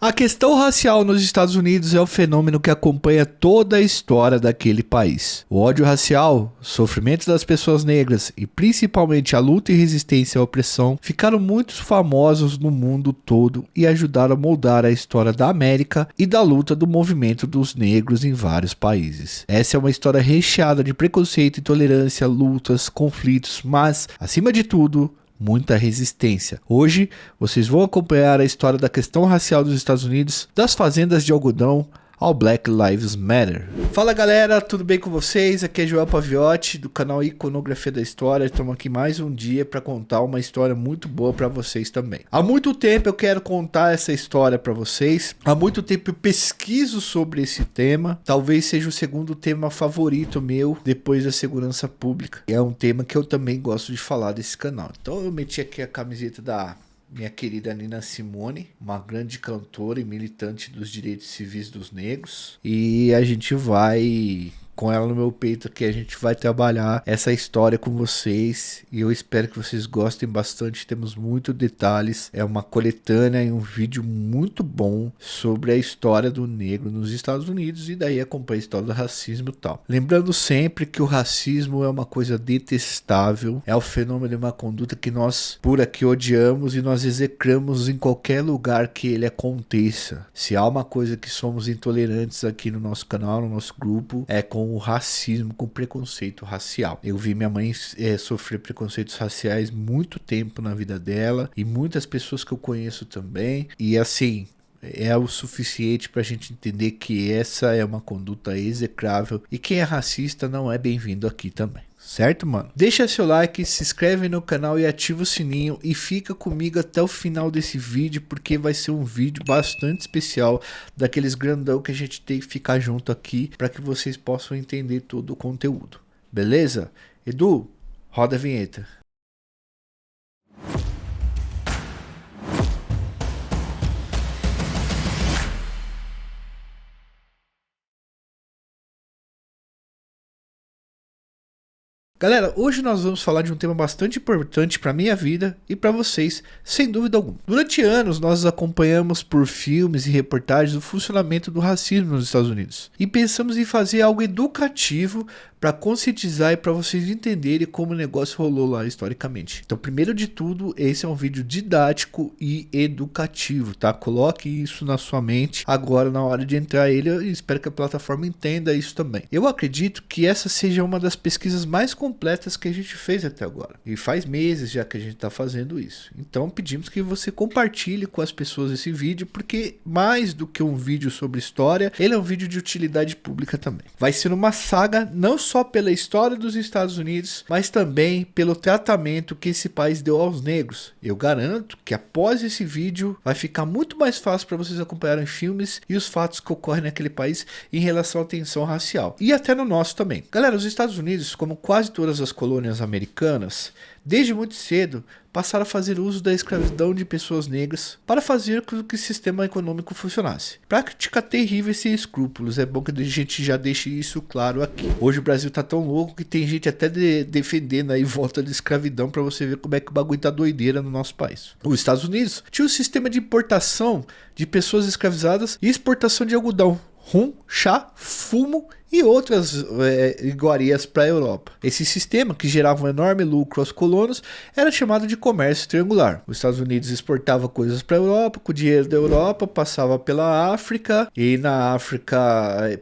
A questão racial nos Estados Unidos é um fenômeno que acompanha toda a história daquele país. O ódio racial, o sofrimento das pessoas negras e principalmente a luta e resistência à opressão ficaram muito famosos no mundo todo e ajudaram a moldar a história da América e da luta do movimento dos negros em vários países. Essa é uma história recheada de preconceito, intolerância, lutas, conflitos, mas, acima de tudo, muita resistência. Hoje, vocês vão acompanhar a história da questão racial dos Estados Unidos, das fazendas de algodão ao Black Lives Matter. Fala galera, tudo bem com vocês? Aqui é Joel Paviotti do canal Iconografia da História. Estamos aqui mais um dia para contar uma história muito boa para vocês também. Há muito tempo eu quero contar essa história para vocês. Há muito tempo eu pesquiso sobre esse tema. Talvez seja o segundo tema favorito meu depois da segurança pública. É um tema que eu também gosto de falar desse canal. Então eu meti aqui a camiseta da minha querida Nina Simone, uma grande cantora e militante dos direitos civis dos negros. E a gente vai, com ela no meu peito aqui, a gente vai trabalhar essa história com vocês. E eu espero que vocês gostem bastante. Temos muitos detalhes. É uma coletânea e um vídeo muito bom sobre a história do negro nos Estados Unidos. E daí acompanha a história do racismo e tal. Lembrando sempre que o racismo é uma coisa detestável. É o fenômeno de uma conduta que nós por aqui odiamos e nós execramos em qualquer lugar que ele aconteça. Se há uma coisa que somos intolerantes aqui no nosso canal, no nosso grupo, é com o racismo, com o preconceito racial. Eu vi minha mãe sofrer preconceitos raciais muito tempo na vida dela e muitas pessoas que eu conheço também. E assim, é o suficiente para a gente entender que essa é uma conduta execrável e quem é racista não é bem-vindo aqui também. Certo, mano? Deixa seu like, se inscreve no canal e ativa o sininho e fica comigo até o final desse vídeo, porque vai ser um vídeo bastante especial, daqueles grandão que a gente tem que ficar junto aqui para que vocês possam entender todo o conteúdo. Beleza? Edu, roda a vinheta. Galera, hoje nós vamos falar de um tema bastante importante para minha vida e para vocês, sem dúvida alguma. Durante anos nós acompanhamos por filmes e reportagens o funcionamento do racismo nos Estados Unidos e pensamos em fazer algo educativo para conscientizar e para vocês entenderem como o negócio rolou lá historicamente. Então, primeiro de tudo, esse é um vídeo didático e educativo, tá? Coloque isso na sua mente agora na hora de entrar ele. Eu espero que a plataforma entenda isso também. Eu acredito que essa seja uma das pesquisas mais completas que a gente fez até agora. E faz meses já que a gente está fazendo isso. Então, pedimos que você compartilhe com as pessoas esse vídeo, porque mais do que um vídeo sobre história, ele é um vídeo de utilidade pública também. Vai ser uma saga não só pela história dos Estados Unidos, mas também pelo tratamento que esse país deu aos negros. Eu garanto que após esse vídeo vai ficar muito mais fácil para vocês acompanharem filmes e os fatos que ocorrem naquele país em relação à tensão racial. E até no nosso também. Galera, os Estados Unidos, como quase todas as colônias americanas, desde muito cedo passaram a fazer uso da escravidão de pessoas negras para fazer com que o sistema econômico funcionasse. Prática terrível e sem escrúpulos, é bom que a gente já deixe isso claro aqui. Hoje o Brasil tá tão louco que tem gente até defendendo aí volta de escravidão, para você ver como é que o bagulho tá doideira no nosso país. Os Estados Unidos tinha um sistema de importação de pessoas escravizadas e exportação de algodão, rum, chá, fumo e outras iguarias para a Europa. Esse sistema, que gerava um enorme lucro aos colonos, era chamado de comércio triangular. Os Estados Unidos exportava coisas para a Europa, com o dinheiro da Europa passava pela África, e na África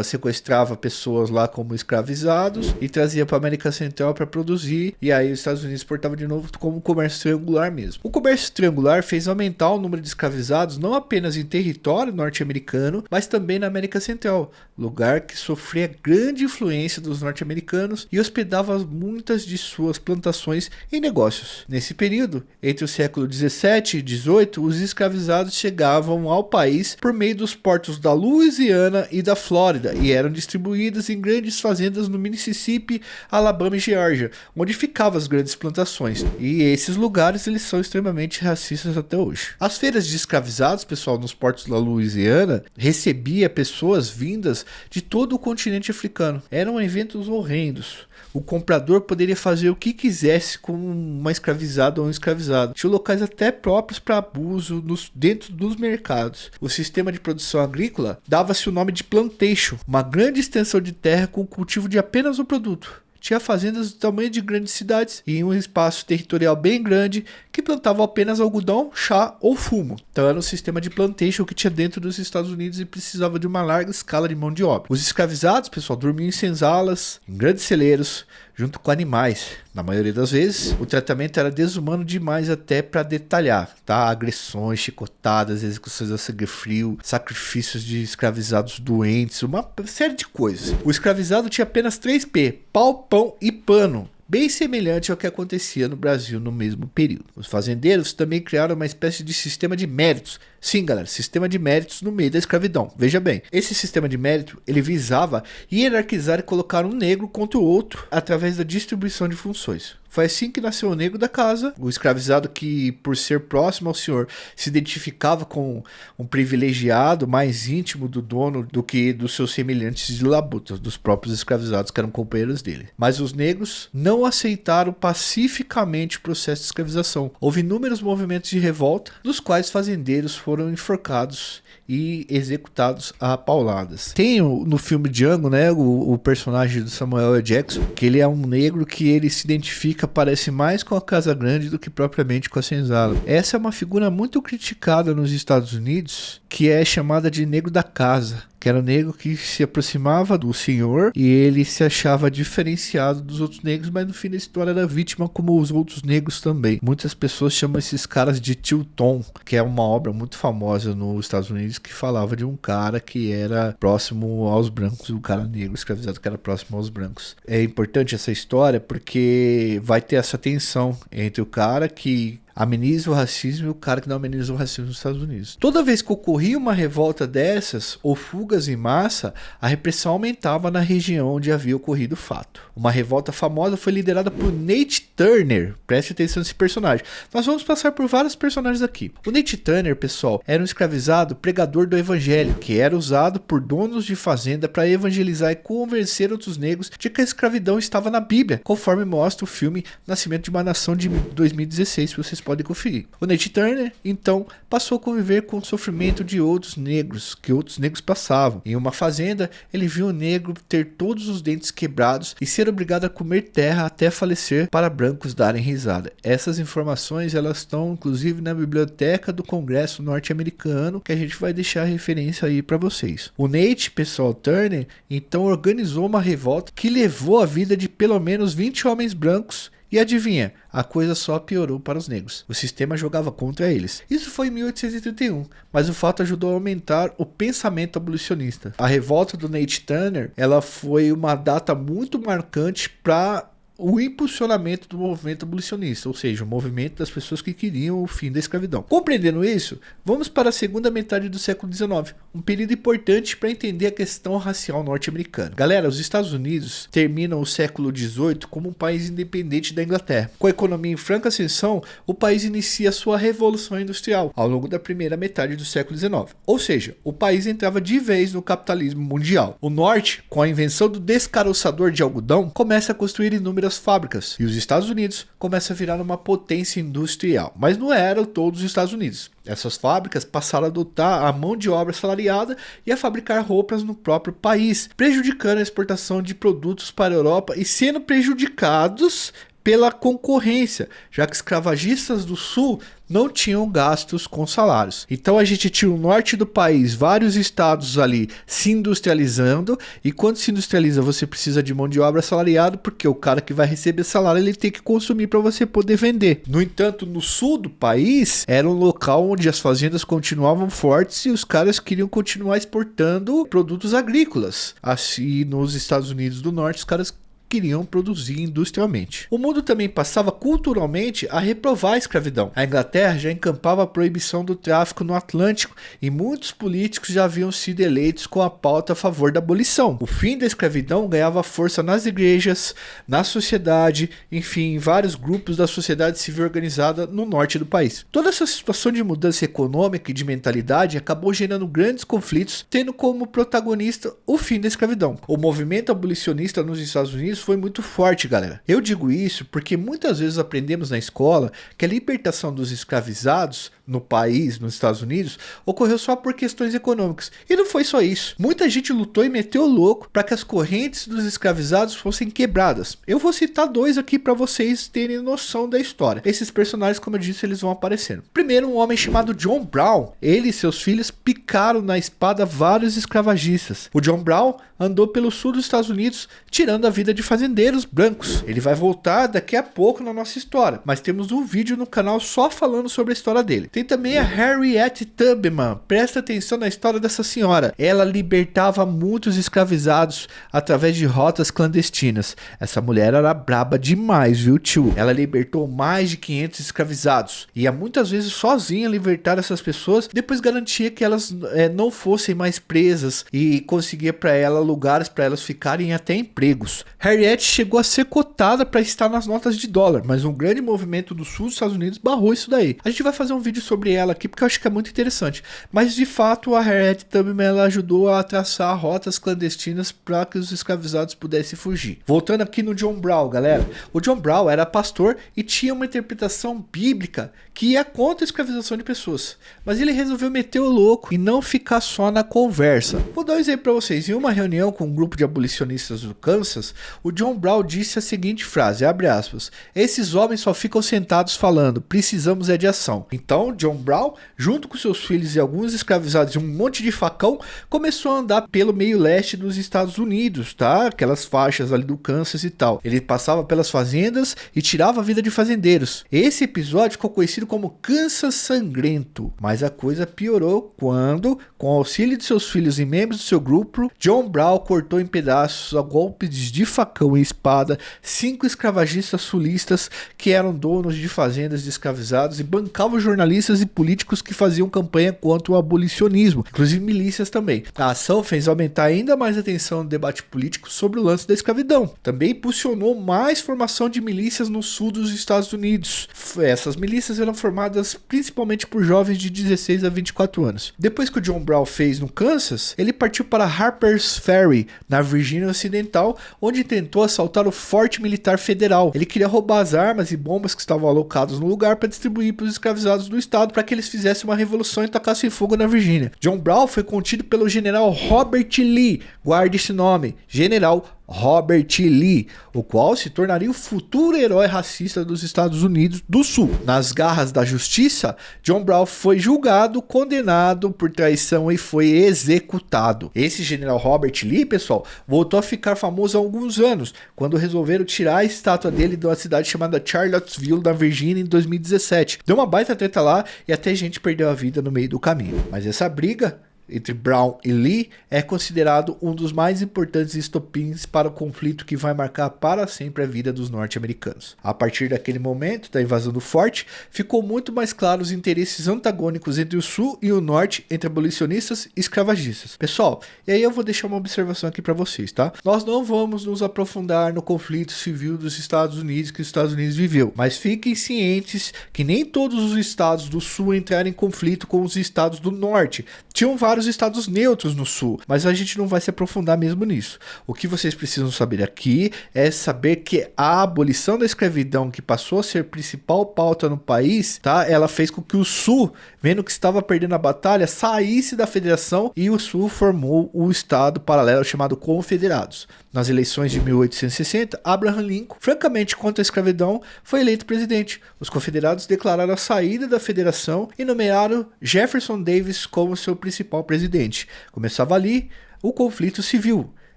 sequestrava pessoas lá como escravizados e trazia para a América Central para produzir, e aí os Estados Unidos exportava de novo como comércio triangular mesmo. O comércio triangular fez aumentar o número de escravizados não apenas em território norte-americano, mas também na América Central, lugar que sofria grande influência dos norte-americanos e hospedava muitas de suas plantações e negócios. Nesse período, entre o século 17 e 18, os escravizados chegavam ao país por meio dos portos da Louisiana e da Flórida e eram distribuídos em grandes fazendas no Mississippi, Alabama e Geórgia, onde ficavam as grandes plantações. E esses lugares eles são extremamente racistas até hoje. As feiras de escravizados, pessoal, nos portos da Louisiana, recebia pessoas vindas de todo todo o continente africano. Eram eventos horrendos. O comprador poderia fazer o que quisesse com uma escravizada ou um escravizado. Tinha locais até próprios para abuso dentro dos mercados. O sistema de produção agrícola dava-se o nome de plantation, uma grande extensão de terra com o cultivo de apenas um produto. Tinha fazendas do tamanho de grandes cidades e um espaço territorial bem grande que plantavam apenas algodão, chá ou fumo. Então era um sistema de plantation que tinha dentro dos Estados Unidos e precisava de uma larga escala de mão de obra. Os escravizados, pessoal, dormiam em senzalas, em grandes celeiros, junto com animais. Na maioria das vezes, o tratamento era desumano demais até para detalhar, tá? Agressões, chicotadas, execuções a sangue frio, sacrifícios de escravizados doentes, uma série de coisas. O escravizado tinha apenas 3P, pau, pão e pano. Bem semelhante ao que acontecia no Brasil no mesmo período. Os fazendeiros também criaram uma espécie de sistema de méritos. Sim, galera, sistema de méritos no meio da escravidão. Veja bem, esse sistema de mérito, ele visava hierarquizar e colocar um negro contra o outro através da distribuição de funções. Foi assim que nasceu o negro da casa, o escravizado que, por ser próximo ao senhor, se identificava com um privilegiado mais íntimo do dono do que dos seus semelhantes de labuta, dos próprios escravizados que eram companheiros dele. Mas os negros não aceitaram pacificamente o processo de escravização. Houve inúmeros movimentos de revolta, dos quais fazendeiros foram enforcados e executados a pauladas. Tem no filme Django, né, o personagem do Samuel L. Jackson, que ele é um negro que ele se identifica, parece mais com a Casa Grande do que propriamente com a senzala. Essa é uma figura muito criticada nos Estados Unidos, que é chamada de negro da casa, que era o negro que se aproximava do senhor e ele se achava diferenciado dos outros negros, mas no fim da história era vítima como os outros negros também. Muitas pessoas chamam esses caras de Tio Tom, que é uma obra muito famosa nos Estados Unidos que falava de um cara que era próximo aos brancos, um cara negro escravizado que era próximo aos brancos. É importante essa história porque vai ter essa tensão entre o cara que ameniza o racismo e o cara que não ameniza o racismo nos Estados Unidos. Toda vez que ocorria uma revolta dessas, ou fugas em massa, a repressão aumentava na região onde havia ocorrido o fato. Uma revolta famosa foi liderada por Nate Turner. Preste atenção nesse personagem. Nós vamos passar por vários personagens aqui. O Nate Turner, pessoal, era um escravizado pregador do evangelho, que era usado por donos de fazenda para evangelizar e convencer outros negros de que a escravidão estava na Bíblia, conforme mostra o filme Nascimento de uma Nação de 2016, se vocês podem conferir. O Nate Turner, então, passou a conviver com o sofrimento de outros negros, que outros negros passavam. Em uma fazenda, ele viu o negro ter todos os dentes quebrados e ser obrigado a comer terra até falecer para brancos darem risada. Essas informações, elas estão, inclusive, na biblioteca do Congresso norte-americano, que a gente vai deixar a referência aí para vocês. O Nate, pessoal, Turner, então organizou uma revolta que levou a vida de pelo menos 20 homens brancos. E adivinha, a coisa só piorou para os negros. O sistema jogava contra eles. Isso foi em 1831, mas o fato ajudou a aumentar o pensamento abolicionista. A revolta do Nate Turner, ela foi uma data muito marcante para o impulsionamento do movimento abolicionista, ou seja, o movimento das pessoas que queriam o fim da escravidão. Compreendendo isso, vamos para a segunda metade do século XIX, um período importante para entender a questão racial norte-americana. Galera, os Estados Unidos terminam o século XVIII como um país independente da Inglaterra. Com a economia em franca ascensão, o país inicia sua revolução industrial ao longo da primeira metade do século XIX. Ou seja, o país entrava de vez no capitalismo mundial. O norte, com a invenção do descaroçador de algodão, começa a construir inúmeras fábricas, e os Estados Unidos começam a virar uma potência industrial, mas não eram todos os Estados Unidos. Essas fábricas passaram a adotar a mão de obra assalariada e a fabricar roupas no próprio país, prejudicando a exportação de produtos para a Europa e sendo prejudicados pela concorrência, já que escravagistas do sul não tinham gastos com salários. Então a gente tinha o norte do país, vários estados ali se industrializando, e quando se industrializa você precisa de mão de obra assalariada, porque o cara que vai receber salário ele tem que consumir para você poder vender. No entanto, no sul do país era um local onde as fazendas continuavam fortes e os caras queriam continuar exportando produtos agrícolas. Assim, nos Estados Unidos do Norte, os caras queriam produzir industrialmente. O mundo também passava culturalmente a reprovar a escravidão. A Inglaterra já encampava a proibição do tráfico no Atlântico e muitos políticos já haviam sido eleitos com a pauta a favor da abolição. O fim da escravidão ganhava força nas igrejas, na sociedade, enfim, em vários grupos da sociedade civil organizada no norte do país. Toda essa situação de mudança econômica e de mentalidade acabou gerando grandes conflitos, tendo como protagonista o fim da escravidão. O movimento abolicionista nos Estados Unidos foi muito forte, galera. Eu digo isso porque muitas vezes aprendemos na escola que a libertação dos escravizados no país, nos Estados Unidos, ocorreu só por questões econômicas. E não foi só isso. Muita gente lutou e meteu o louco para que as correntes dos escravizados fossem quebradas. Eu vou citar dois aqui para vocês terem noção da história. Esses personagens, como eu disse, eles vão aparecendo. Primeiro, um homem chamado John Brown. Ele e seus filhos picaram na espada vários escravagistas. O John Brown andou pelo sul dos Estados Unidos tirando a vida de fazendeiros brancos. Ele vai voltar daqui a pouco na nossa história, mas temos um vídeo no canal só falando sobre a história dele. Tem também a Harriet Tubman. Presta atenção na história dessa senhora. Ela libertava muitos escravizados através de rotas clandestinas. Essa mulher era braba demais, viu, tio? Ela libertou mais de 500 escravizados. Ia muitas vezes sozinha libertar essas pessoas, depois garantia que elas não fossem mais presas e conseguia para ela lugares para elas ficarem até empregos. Harriet chegou a ser cotada para estar nas notas de dólar, mas um grande movimento do sul dos Estados Unidos barrou isso daí. A gente vai fazer um vídeo sobre ela aqui porque eu acho que é muito interessante. Mas de fato a Harriet também ela ajudou a traçar rotas clandestinas para que os escravizados pudessem fugir. Voltando aqui no John Brown, galera. O John Brown era pastor e tinha uma interpretação bíblica que ia contra a escravização de pessoas. Mas ele resolveu meter o louco e não ficar só na conversa. Vou dar um exemplo para vocês. Em uma reunião com um grupo de abolicionistas do Kansas, o John Brown disse a seguinte frase, abre aspas, esses homens só ficam sentados falando, precisamos de ação. Então, John Brown, junto com seus filhos e alguns escravizados e um monte de facão, começou a andar pelo meio leste dos Estados Unidos, tá? Aquelas faixas ali do Kansas e tal. Ele passava pelas fazendas e tirava a vida de fazendeiros. Esse episódio ficou conhecido como Kansas Sangrento, mas a coisa piorou quando, com o auxílio de seus filhos e membros do seu grupo, John Brown cortou em pedaços a golpes de facão e espada 5 escravagistas sulistas que eram donos de fazendas de escravizados e bancavam jornalistas e políticos que faziam campanha contra o abolicionismo, inclusive milícias também. A ação fez aumentar ainda mais a atenção no debate político sobre o lance da escravidão. Também impulsionou mais formação de milícias no sul dos Estados Unidos. Essas milícias eram formadas principalmente por jovens de 16 a 24 anos. Depois que o John Brown fez no Kansas, ele partiu para Harper's Ferry, na Virgínia Ocidental, onde tentou assaltar o Forte Militar Federal. Ele queria roubar as armas e bombas que estavam alocadas no lugar para distribuir para os escravizados do estado para que eles fizessem uma revolução e tacassem fogo na Virgínia. John Brown foi contido pelo general Robert Lee, guarde esse nome, General Robert Lee, o qual se tornaria o futuro herói racista dos Estados Unidos do Sul. Nas garras da justiça, John Brown foi julgado, condenado por traição e foi executado. Esse general Robert Lee, pessoal, voltou a ficar famoso há alguns anos, quando resolveram tirar a estátua dele de uma cidade chamada Charlottesville, na Virgínia, em 2017. Deu uma baita treta lá e até gente perdeu a vida no meio do caminho. Mas essa briga entre Brown e Lee é considerado um dos mais importantes estopins para o conflito que vai marcar para sempre a vida dos norte-americanos. A partir daquele momento da invasão do forte, ficou muito mais claro os interesses antagônicos entre o sul e o norte, entre abolicionistas e escravagistas. Pessoal, e aí eu vou deixar uma observação aqui para vocês, tá? Nós não vamos nos aprofundar no conflito civil dos Estados Unidos que os Estados Unidos viveu, mas fiquem cientes que nem todos os estados do sul entraram em conflito com os estados do norte. Tinham vários estados neutros no sul, mas a gente não vai se aprofundar mesmo nisso. O que vocês precisam saber aqui é saber que a abolição da escravidão, que passou a ser principal pauta no país, tá? Ela fez com que o sul, vendo que estava perdendo a batalha, saísse da federação e o sul formou o estado paralelo chamado Confederados. Nas eleições de 1860, Abraham Lincoln, francamente contra a escravidão, foi eleito presidente. Os confederados declararam a saída da federação e nomearam Jefferson Davis como seu principal presidente. Começava ali o conflito civil.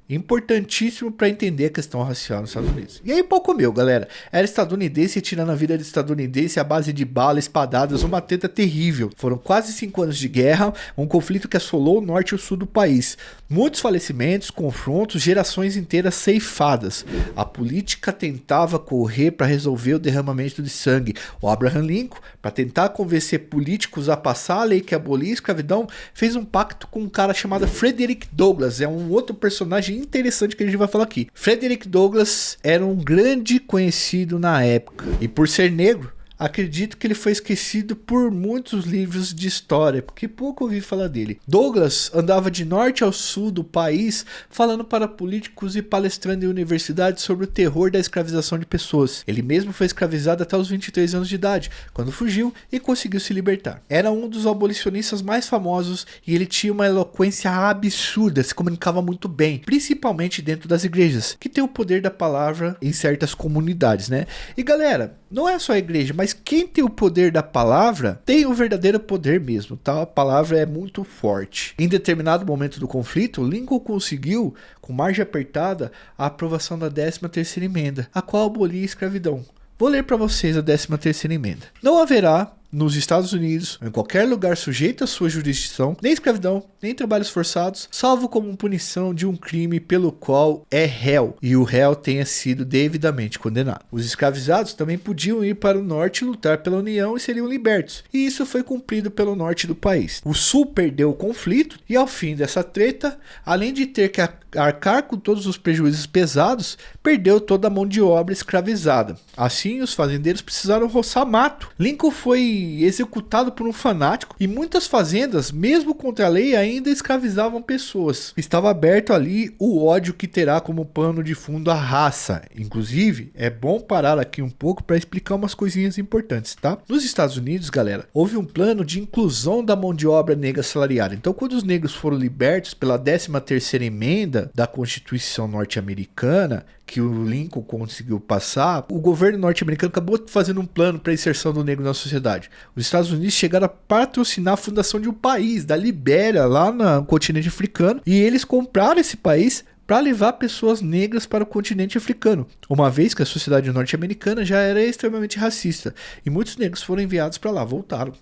Importantíssimo para entender a questão racial nos Estados Unidos. E aí, pouco meu, galera. Era estadunidense tirando a vida de estadunidense à base de bala, espadadas, uma treta terrível. Foram quase 5 anos de guerra, um conflito que assolou o norte e o sul do país. Muitos falecimentos, confrontos, gerações inteiras ceifadas. A política tentava correr para resolver o derramamento de sangue. O Abraham Lincoln, para tentar convencer políticos a passar a lei que abolia a escravidão, fez um pacto com um cara chamado Frederick Douglass. É um outro personagem interessante que a gente vai falar aqui. Frederick Douglass era um grande conhecido na época, e por ser negro, acredito que ele foi esquecido por muitos livros de história, porque pouco ouvi falar dele. Douglass andava de norte ao sul do país falando para políticos e palestrando em universidades sobre o terror da escravização de pessoas. Ele mesmo foi escravizado até os 23 anos de idade, quando fugiu e conseguiu se libertar. Era um dos abolicionistas mais famosos e ele tinha uma eloquência absurda, se comunicava muito bem, principalmente dentro das igrejas, que tem o poder da palavra em certas comunidades, né? E galera, não é só a igreja, mas quem tem o poder da palavra tem o verdadeiro poder mesmo, tá? A palavra é muito forte. Em determinado momento do conflito, Lincoln conseguiu, com margem apertada, a aprovação da 13ª emenda, a qual abolia a escravidão. Vou ler para vocês a 13ª emenda. Não haverá nos Estados Unidos, ou em qualquer lugar sujeito à sua jurisdição, nem escravidão, nem trabalhos forçados, salvo como punição de um crime pelo qual é réu, e o réu tenha sido devidamente condenado. Os escravizados também podiam ir para o norte e lutar pela União e seriam libertos, e isso foi cumprido pelo norte do país. O sul perdeu o conflito, e ao fim dessa treta, além de ter que arcar com todos os prejuízos pesados, perdeu toda a mão de obra escravizada. Assim, os fazendeiros precisaram roçar mato. Lincoln foi executado por um fanático e muitas fazendas, mesmo contra a lei, ainda escravizavam pessoas. Estava aberto ali o ódio que terá como pano de fundo a raça. Inclusive, é bom parar aqui um pouco para explicar umas coisinhas importantes, tá? Nos Estados Unidos, galera, houve um plano de inclusão da mão de obra negra assalariada. Então, quando os negros foram libertos pela 13ª emenda da Constituição norte-americana, que o Lincoln conseguiu passar, o governo norte-americano acabou fazendo um plano para a inserção do negro na sociedade. Os Estados Unidos chegaram a patrocinar a fundação de um país, da Libéria, lá no continente africano, e eles compraram esse país para levar pessoas negras para o continente africano, uma vez que a sociedade norte-americana já era extremamente racista, e muitos negros foram enviados para lá, voltaram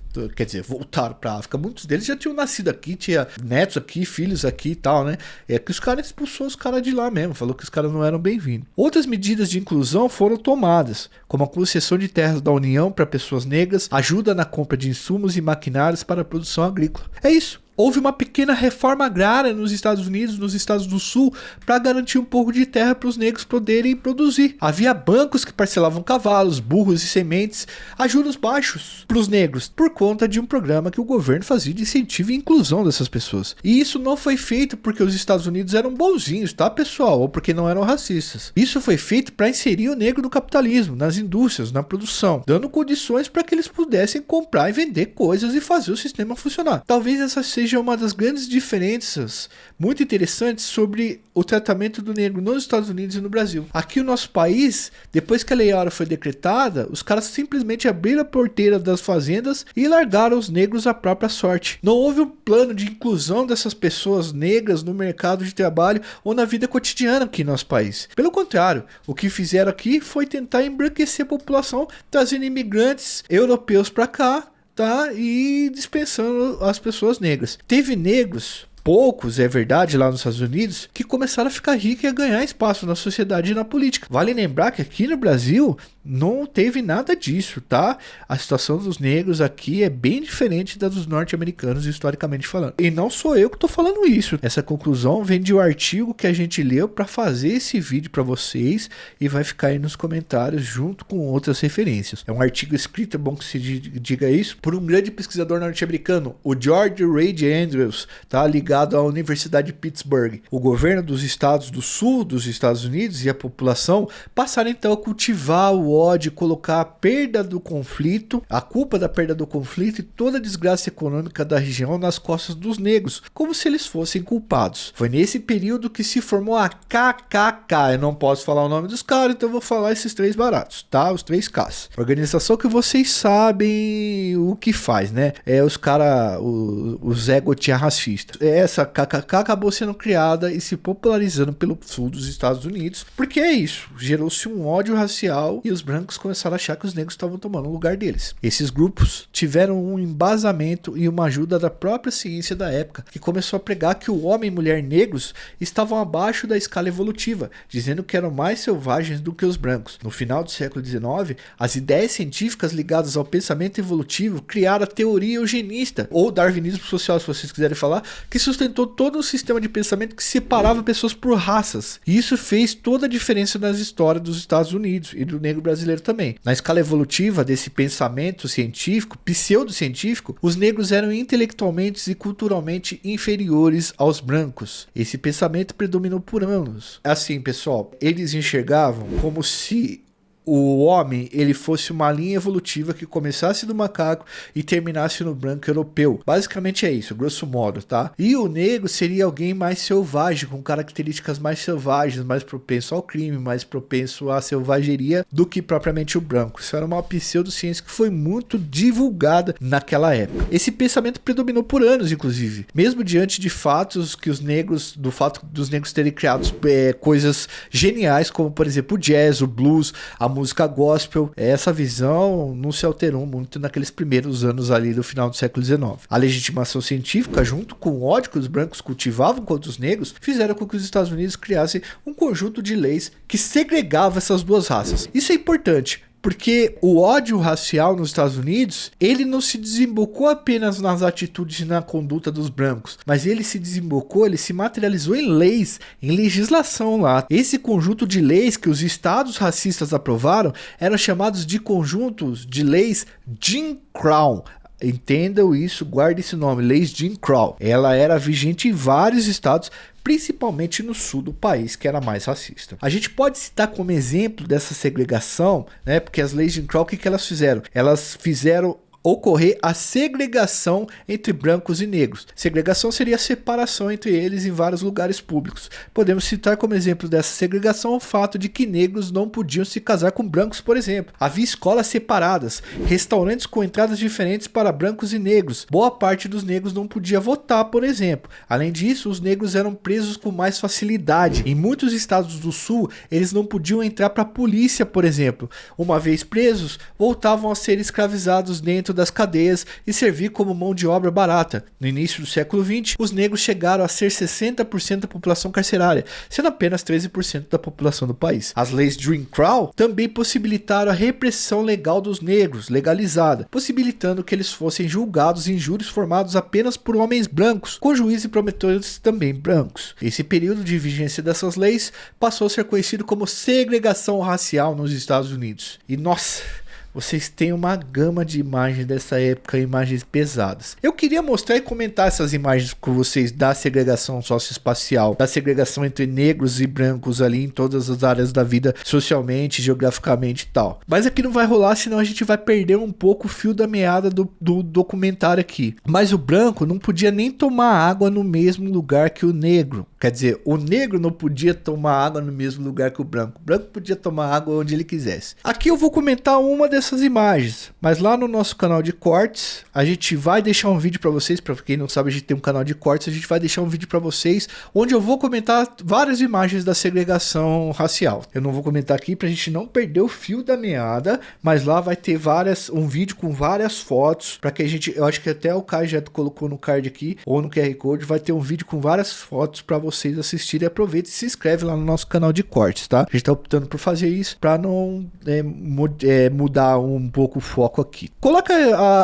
para a África. Muitos deles já tinham nascido aqui, tinha netos aqui, filhos aqui e tal, né? É que os caras expulsou os caras de lá mesmo, falou que os caras não eram bem-vindos. Outras medidas de inclusão foram tomadas, como a concessão de terras da União para pessoas negras, ajuda na compra de insumos e maquinários para a produção agrícola. É isso. Houve uma pequena reforma agrária nos Estados Unidos, nos estados do sul, para garantir um pouco de terra para os negros poderem produzir. Havia bancos que parcelavam cavalos, burros e sementes a juros baixos para os negros, por conta de um programa que o governo fazia de incentivo e inclusão dessas pessoas. E isso não foi feito porque os Estados Unidos eram bonzinhos, tá, pessoal? Ou porque não eram racistas. Isso foi feito para inserir o negro no capitalismo, nas indústrias, na produção, dando condições para que eles pudessem comprar e vender coisas e fazer o sistema funcionar. Talvez essa seja uma das grandes diferenças muito interessantes sobre o tratamento do negro nos Estados Unidos e no Brasil. Aqui no nosso país, depois que a Lei Áurea foi decretada, os caras simplesmente abriram a porteira das fazendas e largaram os negros à própria sorte. Não houve um plano de inclusão dessas pessoas negras no mercado de trabalho ou na vida cotidiana aqui no nosso país. Pelo contrário, o que fizeram aqui foi tentar embranquecer a população, trazendo imigrantes europeus para cá, tá? E dispensando as pessoas negras. Teve negros, poucos, é verdade, lá nos Estados Unidos, que começaram a ficar ricos e a ganhar espaço na sociedade e na política. Vale lembrar que aqui no Brasil não teve nada disso, tá? A situação dos negros aqui é bem diferente da dos norte-americanos, historicamente falando. E não sou eu que tô falando isso. Essa conclusão vem de um artigo que a gente leu para fazer esse vídeo para vocês e vai ficar aí nos comentários junto com outras referências. É um artigo escrito, é bom que se diga isso, por um grande pesquisador norte-americano, o George Reid Andrews, tá? Ligado à Universidade de Pittsburgh. O governo dos estados do sul dos Estados Unidos e a população passaram então a cultivar o ódio, colocar a perda do conflito, a culpa da perda do conflito e toda a desgraça econômica da região nas costas dos negros, como se eles fossem culpados. Foi nesse período que se formou a KKK. Eu não posso falar o nome dos caras, então eu vou falar esses 3 baratos, tá? Os 3 Ks. Organização que vocês sabem o que faz, né? É os caras, os ego tia racistas. essa KKK acabou sendo criada e se popularizando pelo sul dos Estados Unidos, porque é isso, gerou-se um ódio racial e os brancos começaram a achar que os negros estavam tomando o lugar deles. Esses grupos tiveram um embasamento e uma ajuda da própria ciência da época, que começou a pregar que o homem e mulher negros estavam abaixo da escala evolutiva, dizendo que eram mais selvagens do que os brancos. No final do século XIX, as ideias científicas ligadas ao pensamento evolutivo criaram a teoria eugenista, ou darwinismo social, se vocês quiserem falar, que sustentou todo um sistema de pensamento que separava pessoas por raças. E isso fez toda a diferença nas histórias dos Estados Unidos e do negro brasileiro também. Na escala evolutiva desse pensamento científico, pseudocientífico, os negros eram intelectualmente e culturalmente inferiores aos brancos. Esse pensamento predominou por anos. Assim, pessoal, eles enxergavam como se o homem ele fosse uma linha evolutiva que começasse do macaco e terminasse no branco europeu. Basicamente é isso, grosso modo, tá? E o negro seria alguém mais selvagem, com características mais selvagens, mais propenso ao crime, mais propenso à selvageria do que propriamente o branco. Isso era uma pseudociência que foi muito divulgada naquela época. Esse pensamento predominou por anos, inclusive, mesmo diante de fatos que os negros, do fato dos negros terem criado coisas geniais, como por exemplo o jazz, o blues, a música gospel. Essa visão não se alterou muito naqueles primeiros anos ali do final do século XIX. A legitimação científica, junto com o ódio que os brancos cultivavam contra os negros, fizeram com que os Estados Unidos criassem um conjunto de leis que segregava essas duas raças. Isso é importante, porque o ódio racial nos Estados Unidos, ele não se desembocou apenas nas atitudes e na conduta dos brancos, mas ele se desembocou, ele se materializou em leis, em legislação lá. Esse conjunto de leis que os estados racistas aprovaram eram chamados de conjuntos de leis Jim Crow. Entendam isso, guarde esse nome, leis Jim Crow. Ela era vigente em vários estados, principalmente no sul do país, que era mais racista. A gente pode citar como exemplo dessa segregação, né? Porque as leis Jim Crow, o que elas fizeram? Elas fizeram ocorrer a segregação entre brancos e negros. Segregação seria a separação entre eles em vários lugares públicos. Podemos citar como exemplo dessa segregação o fato de que negros não podiam se casar com brancos, por exemplo. Havia escolas separadas, restaurantes com entradas diferentes para brancos e negros. Boa parte dos negros não podia votar, por exemplo. Além disso, os negros eram presos com mais facilidade. Em muitos estados do sul, eles não podiam entrar para a polícia, por exemplo. Uma vez presos, voltavam a ser escravizados dentro das cadeias e servir como mão de obra barata. No início do século XX, os negros chegaram a ser 60% da população carcerária, sendo apenas 13% da população do país. As leis Jim Crow também possibilitaram a repressão legal dos negros, legalizada, possibilitando que eles fossem julgados em júris formados apenas por homens brancos, com juízes e promotores também brancos. Esse período de vigência dessas leis passou a ser conhecido como segregação racial nos Estados Unidos. E nossa, vocês têm uma gama de imagens dessa época, imagens pesadas. Eu queria mostrar e comentar essas imagens com vocês da segregação socioespacial, da segregação entre negros e brancos ali em todas as áreas da vida, socialmente, geograficamente e tal. Mas aqui não vai rolar, senão a gente vai perder um pouco o fio da meada do documentário aqui. Mas o branco não podia nem tomar água no mesmo lugar que o negro. Quer dizer, o negro não podia tomar água no mesmo lugar que o branco. O branco podia tomar água onde ele quisesse. Aqui eu vou comentar uma dessas imagens, mas lá no nosso canal de cortes, a gente vai deixar um vídeo para vocês, para quem não sabe, a gente tem um canal de cortes, a gente vai deixar um vídeo para vocês, onde eu vou comentar várias imagens da segregação racial. Eu não vou comentar aqui pra gente não perder o fio da meada, mas lá vai ter um vídeo com várias fotos, para que a gente, eu acho que até o Caio já colocou no card aqui, ou no QR Code, vai ter um vídeo com várias fotos para vocês assistirem. Aproveita e se inscreve lá no nosso canal de cortes, tá? A gente tá optando por fazer isso para não mudar um pouco o foco aqui. Coloca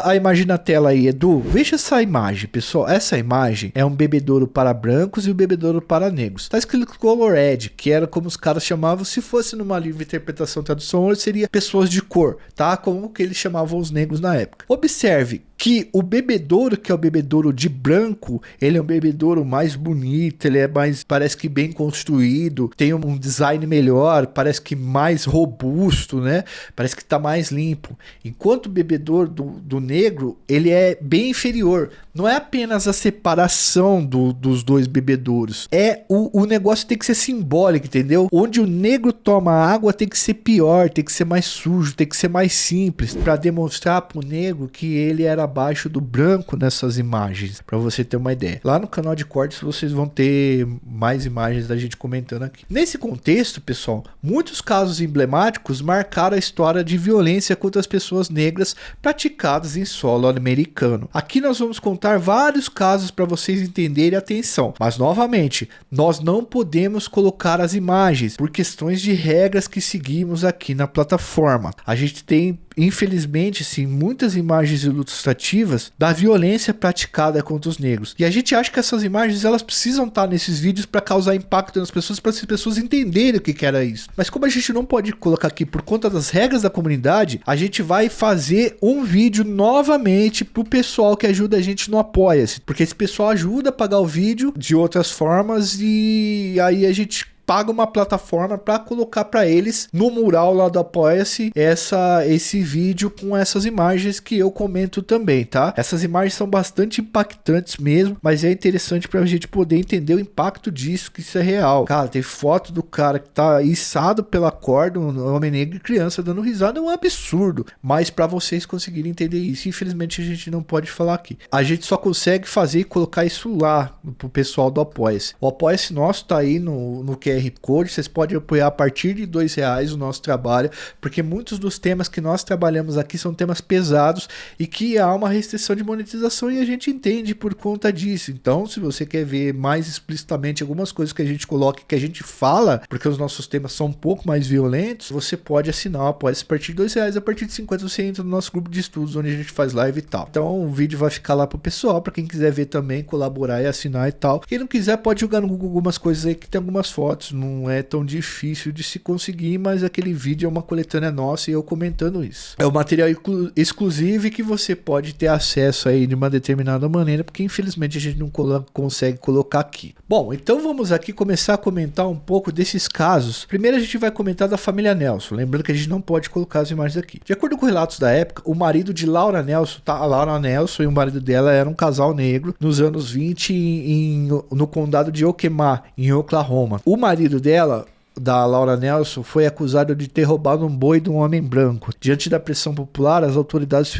a imagem na tela aí, Edu. Veja essa imagem, pessoal. Essa imagem é um bebedouro para brancos e um bebedouro para negros. Tá escrito Colored, que era como os caras chamavam, se fosse numa livre interpretação tradução, seria pessoas de cor, tá? Como que eles chamavam os negros na época. Observe que o bebedouro, que é o bebedouro de branco, ele é um bebedouro mais bonito, ele é mais, parece que bem construído, tem um design melhor, parece que mais robusto, né? Parece que tá mais limpo. Enquanto o bebedouro do negro, ele é bem inferior. Não é apenas a separação dos dois bebedouros, é o negócio tem que ser simbólico, entendeu? Onde o negro toma água tem que ser pior, tem que ser mais sujo, tem que ser mais simples, para demonstrar pro negro que ele era abaixo do branco nessas imagens, para você ter uma ideia. Lá no canal de cortes vocês vão ter mais imagens da gente comentando aqui. Nesse contexto, pessoal, muitos casos emblemáticos marcaram a história de violência contra as pessoas negras praticadas em solo americano. Aqui nós vamos contar vários casos para vocês entenderem a atenção, mas novamente, nós não podemos colocar as imagens por questões de regras que seguimos aqui na plataforma. A gente tem, infelizmente, sim, muitas imagens ilustrativas da violência praticada contra os negros. E a gente acha que essas imagens elas precisam estar nesses vídeos para causar impacto nas pessoas, para as pessoas entenderem o que era isso. Mas como a gente não pode colocar aqui por conta das regras da comunidade, a gente vai fazer um vídeo novamente pro pessoal que ajuda a gente no Apoia-se. Porque esse pessoal ajuda a pagar o vídeo de outras formas e aí a gente paga uma plataforma para colocar para eles no mural lá do Apoia-se esse vídeo com essas imagens que eu comento também, tá? Essas imagens são bastante impactantes mesmo, mas é interessante para a gente poder entender o impacto disso, que isso é real. Cara, tem foto do cara que tá içado pela corda, um homem negro e criança dando risada, é um absurdo. Mas para vocês conseguirem entender isso, infelizmente a gente não pode falar aqui. A gente só consegue fazer e colocar isso lá pro pessoal do Apoia-se. O Apoia-se nosso tá aí no QR Code, vocês podem apoiar a partir de R$2 o nosso trabalho, porque muitos dos temas que nós trabalhamos aqui são temas pesados e que há uma restrição de monetização e a gente entende por conta disso. Então, se você quer ver mais explicitamente algumas coisas que a gente coloca, que a gente fala, porque os nossos temas são um pouco mais violentos, você pode assinar o Apoia-se a partir de R$2, a partir de 50 você entra no nosso grupo de estudos, onde a gente faz live e tal. Então, o vídeo vai ficar lá pro pessoal, para quem quiser ver também, colaborar e assinar e tal. Quem não quiser pode jogar no Google algumas coisas aí que tem algumas fotos, não é tão difícil de se conseguir, mas aquele vídeo é uma coletânea nossa e eu comentando isso. É um material exclusivo que você pode ter acesso aí de uma determinada maneira, porque infelizmente a gente não consegue colocar aqui. Bom, então vamos aqui começar a comentar um pouco desses casos. Primeiro a gente vai comentar da família Nelson, lembrando que a gente não pode colocar as imagens aqui. De acordo com relatos da época, o marido de Laura Nelson, tá? A Laura Nelson e o marido dela eram um casal negro nos anos 20 no condado de Okemah, em Oklahoma. O marido dela, da Laura Nelson, foi acusado de ter roubado um boi de um homem branco. Diante da pressão popular, as autoridades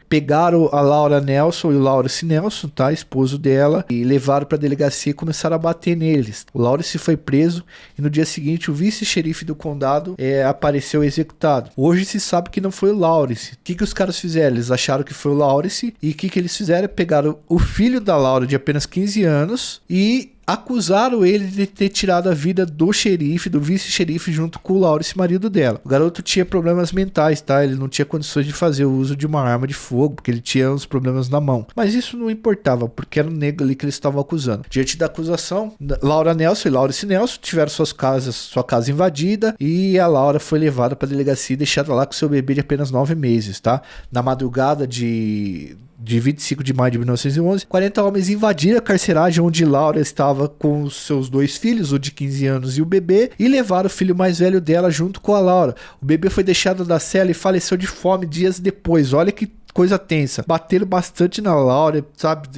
pegaram a Laura Nelson e o Laurice Nelson, tá, esposo dela, e levaram para a delegacia e começaram a bater neles. O Laurice foi preso e no dia seguinte o vice-xerife do condado apareceu executado. Hoje se sabe que não foi o Laurice. O que os caras fizeram? Eles acharam que foi o Laurice e o que eles fizeram? Pegaram o filho da Laura de apenas 15 anos e acusaram ele de ter tirado a vida do xerife, do vice-xerife, junto com o Laurice, marido dela. O garoto tinha problemas mentais, tá? Ele não tinha condições de fazer o uso de uma arma de fogo, porque ele tinha uns problemas na mão. Mas isso não importava, porque era o negro ali que eles estavam acusando. Diante da acusação, Laura Nelson e Laurice Nelson tiveram sua casa invadida e a Laura foi levada para a delegacia e deixada lá com seu bebê de apenas 9 meses, tá? Na madrugada de 25 de maio de 1911, 40 homens invadiram a carceragem onde Laura estava com os seus 2 filhos, o de 15 anos e o bebê, e levaram o filho mais velho dela junto com a Laura. O bebê foi deixado da cela e faleceu de fome dias depois. Olha que coisa tensa. Bateram bastante na Laura, sabe?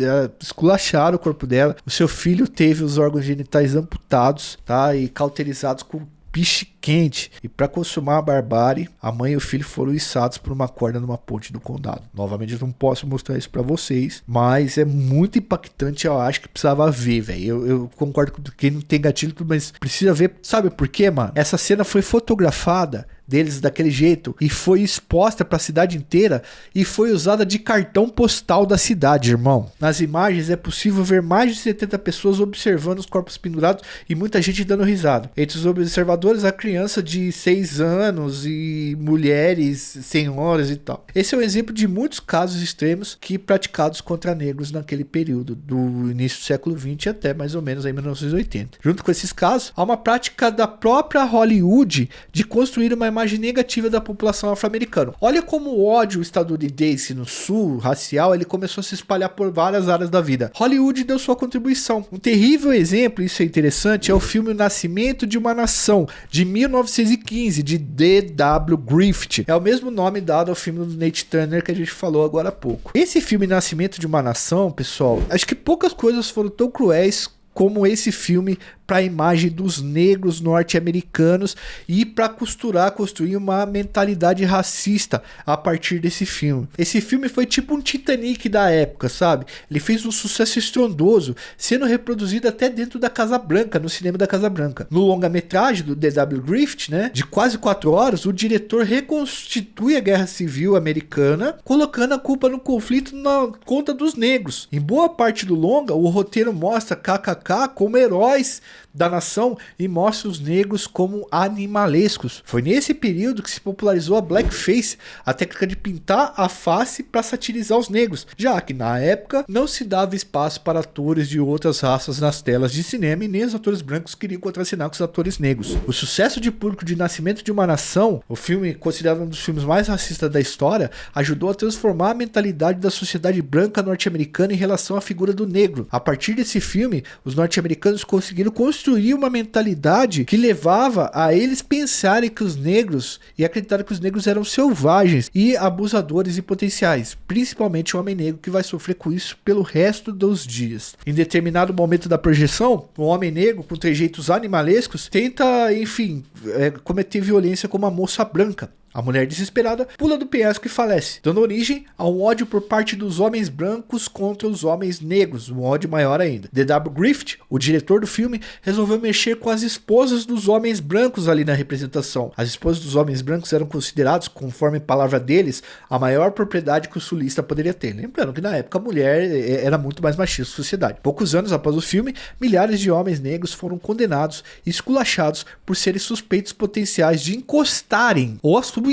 Esculacharam o corpo dela. O seu filho teve os órgãos genitais amputados, tá? E cauterizados com piche quente. E para consumar a barbárie, a mãe e o filho foram içados por uma corda numa ponte do condado. Novamente eu não posso mostrar isso para vocês, mas é muito impactante. Eu acho que precisava ver, velho. Eu concordo com quem não tem gatilho, mas precisa ver. Sabe por quê, mano? Essa cena foi fotografada deles daquele jeito e foi exposta para a cidade inteira e foi usada de cartão postal da cidade, irmão. Nas imagens é possível ver mais de 70 pessoas observando os corpos pendurados e muita gente dando risada. Entre os observadores, a criança de 6 anos e mulheres, senhoras e tal. Esse é um exemplo de muitos casos extremos que praticados contra negros naquele período, do início do século XX até mais ou menos aí 1980. Junto com esses casos, há uma prática da própria Hollywood de construir uma imagem negativa da população afro-americana. Olha como o ódio estadunidense no sul, racial, ele começou a se espalhar por várias áreas da vida. Hollywood deu sua contribuição. Um terrível exemplo, isso é interessante, é o filme O Nascimento de uma Nação, de 1915, de D.W. Griffith. É o mesmo nome dado ao filme do Nate Turner que a gente falou agora há pouco. Esse filme Nascimento de uma Nação, pessoal, acho que poucas coisas foram tão cruéis como esse filme para a imagem dos negros norte-americanos e para construir uma mentalidade racista a partir desse filme. Esse filme foi tipo um Titanic da época, sabe? Ele fez um sucesso estrondoso, sendo reproduzido até dentro da Casa Branca, no cinema da Casa Branca. No longa-metragem do D.W. Griffith, né, de quase 4 horas, o diretor reconstitui a Guerra Civil Americana, colocando a culpa no conflito na conta dos negros. Em boa parte do longa, o roteiro mostra KKK como heróis da nação e mostra os negros como animalescos. Foi nesse período que se popularizou a blackface, a técnica de pintar a face para satirizar os negros, já que na época não se dava espaço para atores de outras raças nas telas de cinema e nem os atores brancos queriam contracenar com os atores negros. O sucesso de público de Nascimento de uma Nação, o filme considerado um dos filmes mais racistas da história, ajudou a transformar a mentalidade da sociedade branca norte-americana em relação à figura do negro. A partir desse filme, os norte-americanos conseguiram construir uma mentalidade que levava a eles pensarem que os negros e acreditarem que os negros eram selvagens e abusadores e potenciais, principalmente o homem negro, que vai sofrer com isso pelo resto dos dias. Em determinado momento da projeção, o homem negro, com trejeitos animalescos, tenta, enfim, cometer violência com uma moça branca. A mulher desesperada pula do penhasco e falece, dando origem a um ódio por parte dos homens brancos contra os homens negros, um ódio maior ainda. D.W. Griffith, o diretor do filme, resolveu mexer com as esposas dos homens brancos ali na representação. As esposas dos homens brancos eram consideradas, conforme a palavra deles, a maior propriedade que o sulista poderia ter. Lembrando que na época a mulher era muito mais machista na sociedade. Poucos anos após o filme, milhares de homens negros foram condenados e esculachados por serem suspeitos potenciais de encostarem ou assobiarem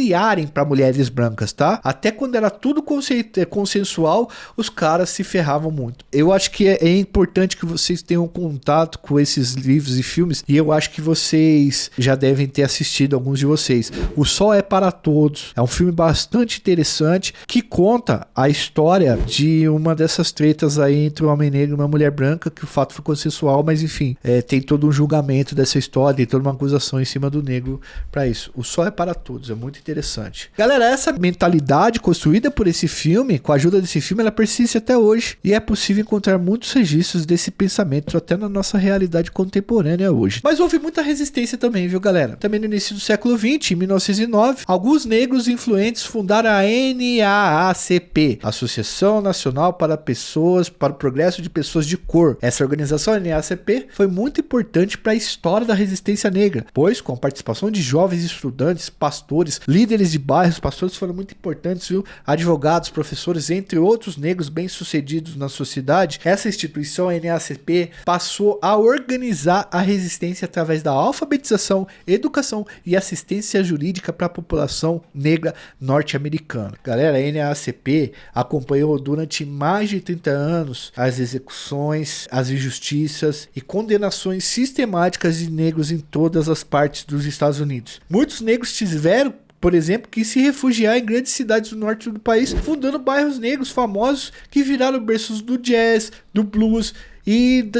para mulheres brancas, tá? Até quando era tudo consensual, os caras se ferravam muito. Eu acho que é importante que vocês tenham contato com esses livros e filmes, e eu acho que vocês já devem ter assistido, alguns de vocês. O Sol é para Todos é um filme bastante interessante que conta a história de uma dessas tretas aí entre um homem negro e uma mulher branca, que o fato foi consensual, mas enfim, tem todo um julgamento dessa história, tem toda uma acusação em cima do negro para isso. O Sol é para Todos é muito interessante. Galera, essa mentalidade construída por esse filme, com a ajuda desse filme, ela persiste até hoje, e é possível encontrar muitos registros desse pensamento até na nossa realidade contemporânea hoje. Mas houve muita resistência também, viu, galera? Também no início do século XX, em 1909, alguns negros influentes fundaram a NAACP, Associação Nacional para o Progresso de Pessoas de Cor. Essa organização, a NAACP, foi muito importante para a história da resistência negra, pois com a participação de jovens estudantes, pastores, líderes de bairros, pastores foram muito importantes, viu? Advogados, professores, entre outros negros bem-sucedidos na sociedade. Essa instituição, a NAACP, passou a organizar a resistência através da alfabetização, educação e assistência jurídica para a população negra norte-americana. Galera, a NAACP acompanhou durante mais de 30 anos as execuções, as injustiças e condenações sistemáticas de negros em todas as partes dos Estados Unidos. Muitos negros tiveram, por exemplo, que se refugiar em grandes cidades do norte do país, fundando bairros negros famosos que viraram berços do jazz, do blues e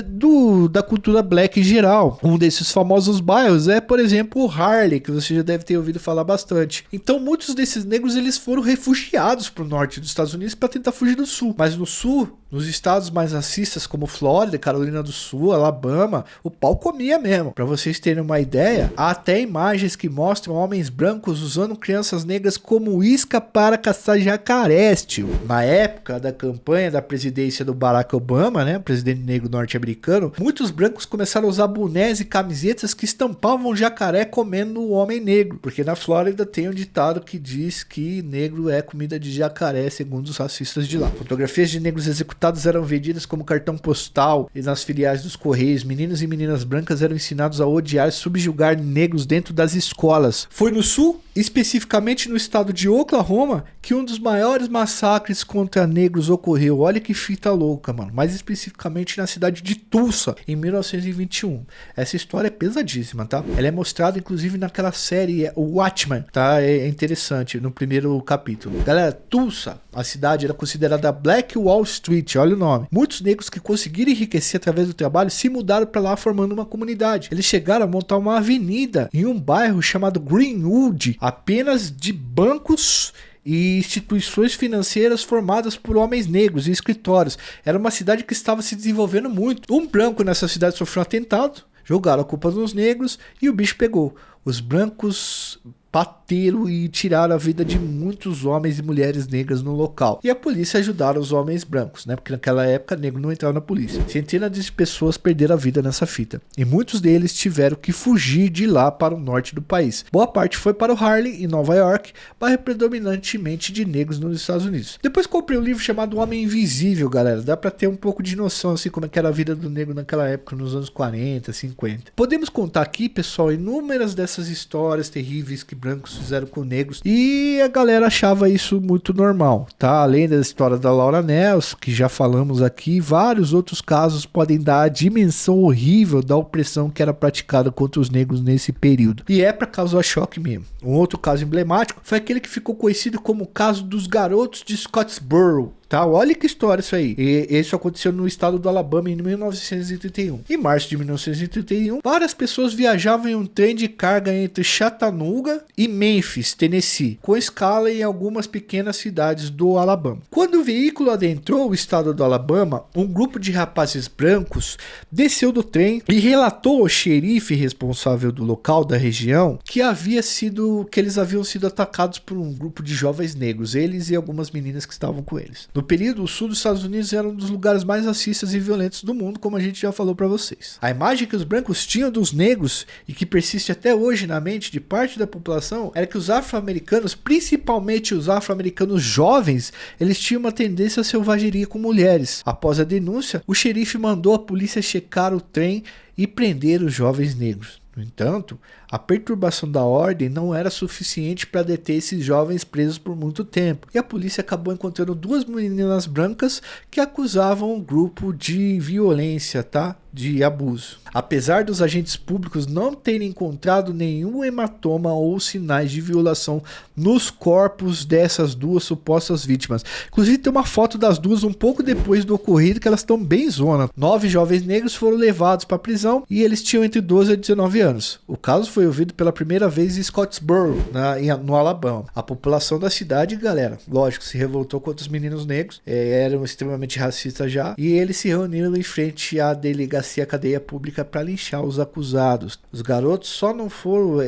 da cultura black em geral. Um desses famosos bairros é, por exemplo, o Harlem, que você já deve ter ouvido falar bastante. Então, muitos desses negros eles foram refugiados para o norte dos Estados Unidos para tentar fugir do sul. Mas no sul, nos estados mais racistas como Flórida, Carolina do Sul, Alabama, o pau comia mesmo. Para vocês terem uma ideia, há até imagens que mostram homens brancos usando crianças negras como isca para caçar jacarés, tio. Na época da campanha da presidência do Barack Obama, né, presidente negro norte-americano, muitos brancos começaram a usar bonés e camisetas que estampavam jacaré comendo o homem negro, porque na Flórida tem um ditado que diz que negro é comida de jacaré, segundo os racistas de lá. Fotografias de negros executados eram vendidas como cartão postal e nas filiais dos Correios. Meninos e meninas brancas eram ensinados a odiar e subjugar negros dentro das escolas. Foi no sul, especificamente no estado de Oklahoma, que um dos maiores massacres contra negros ocorreu. Olha que fita louca, mano. Mais especificamente na cidade de Tulsa, em 1921. Essa história é pesadíssima, tá? Ela é mostrada, inclusive, naquela série, o Watchmen, tá? É interessante, no primeiro capítulo. Galera, Tulsa, a cidade, era considerada Black Wall Street, olha o nome. Muitos negros que conseguiram enriquecer através do trabalho se mudaram para lá formando uma comunidade. Eles chegaram a montar uma avenida em um bairro chamado Greenwood, apenas de bancos e instituições financeiras formadas por homens negros e escritórios. Era uma cidade que estava se desenvolvendo muito. Um branco nessa cidade sofreu um atentado Jogaram a culpa nos negros e o bicho pegou. Os brancos bateram e tiraram a vida de muitos homens e mulheres negras no local. E a polícia ajudaram os homens brancos, né? Porque naquela época negro não entrava na polícia. Centenas de pessoas perderam a vida nessa fita. E muitos deles tiveram que fugir de lá para o norte do país. Boa parte foi para o Harlem, em Nova York, bairro predominantemente de negros nos Estados Unidos. Depois comprei um livro chamado Homem Invisível, galera. Dá pra ter um pouco de noção, assim, como é que era a vida do negro naquela época, nos anos 40, 50. Podemos contar aqui, pessoal, inúmeras dessas histórias terríveis que brancos fizeram com negros, e a galera achava isso muito normal, tá? Além da história da Laura Nelson, que já falamos aqui, vários outros casos podem dar a dimensão horrível da opressão que era praticada contra os negros nesse período. E é para causar choque mesmo. Um outro caso emblemático foi aquele que ficou conhecido como o caso dos garotos de Scottsboro. Tá? Olha que história isso aí. E isso aconteceu no estado do Alabama em 1931. Em março de 1931, várias pessoas viajavam em um trem de carga entre Chattanooga e Memphis, Tennessee, com escala em algumas pequenas cidades do Alabama. Quando o veículo adentrou o estado do Alabama, um grupo de rapazes brancos desceu do trem e relatou ao xerife responsável do local da região que eles haviam sido atacados por um grupo de jovens negros, eles e algumas meninas que estavam com eles. No período, o sul dos Estados Unidos era um dos lugares mais racistas e violentos do mundo, como a gente já falou para vocês. A imagem que os brancos tinham dos negros e que persiste até hoje na mente de parte da população era que os afro-americanos, principalmente os afro-americanos jovens, eles tinham uma tendência à selvageria com mulheres. Após a denúncia, o xerife mandou a polícia checar o trem e prender os jovens negros. No entanto, a perturbação da ordem não era suficiente para deter esses jovens presos por muito tempo, e a polícia acabou encontrando duas meninas brancas que acusavam o grupo de violência, tá? De abuso. Apesar dos agentes públicos não terem encontrado nenhum hematoma ou sinais de violação nos corpos dessas duas supostas vítimas. Inclusive tem uma foto das duas um pouco depois do ocorrido que elas estão bem zona. 9 jovens negros foram levados para a prisão e eles tinham entre 12 e 19 anos. O caso foi ouvido pela primeira vez em Scottsboro, no Alabama. A população da cidade, galera, lógico, se revoltou contra os meninos negros, eram extremamente racistas já, e eles se reuniram em frente à delegacia a cadeia pública para linchar os acusados. Os garotos só não foram,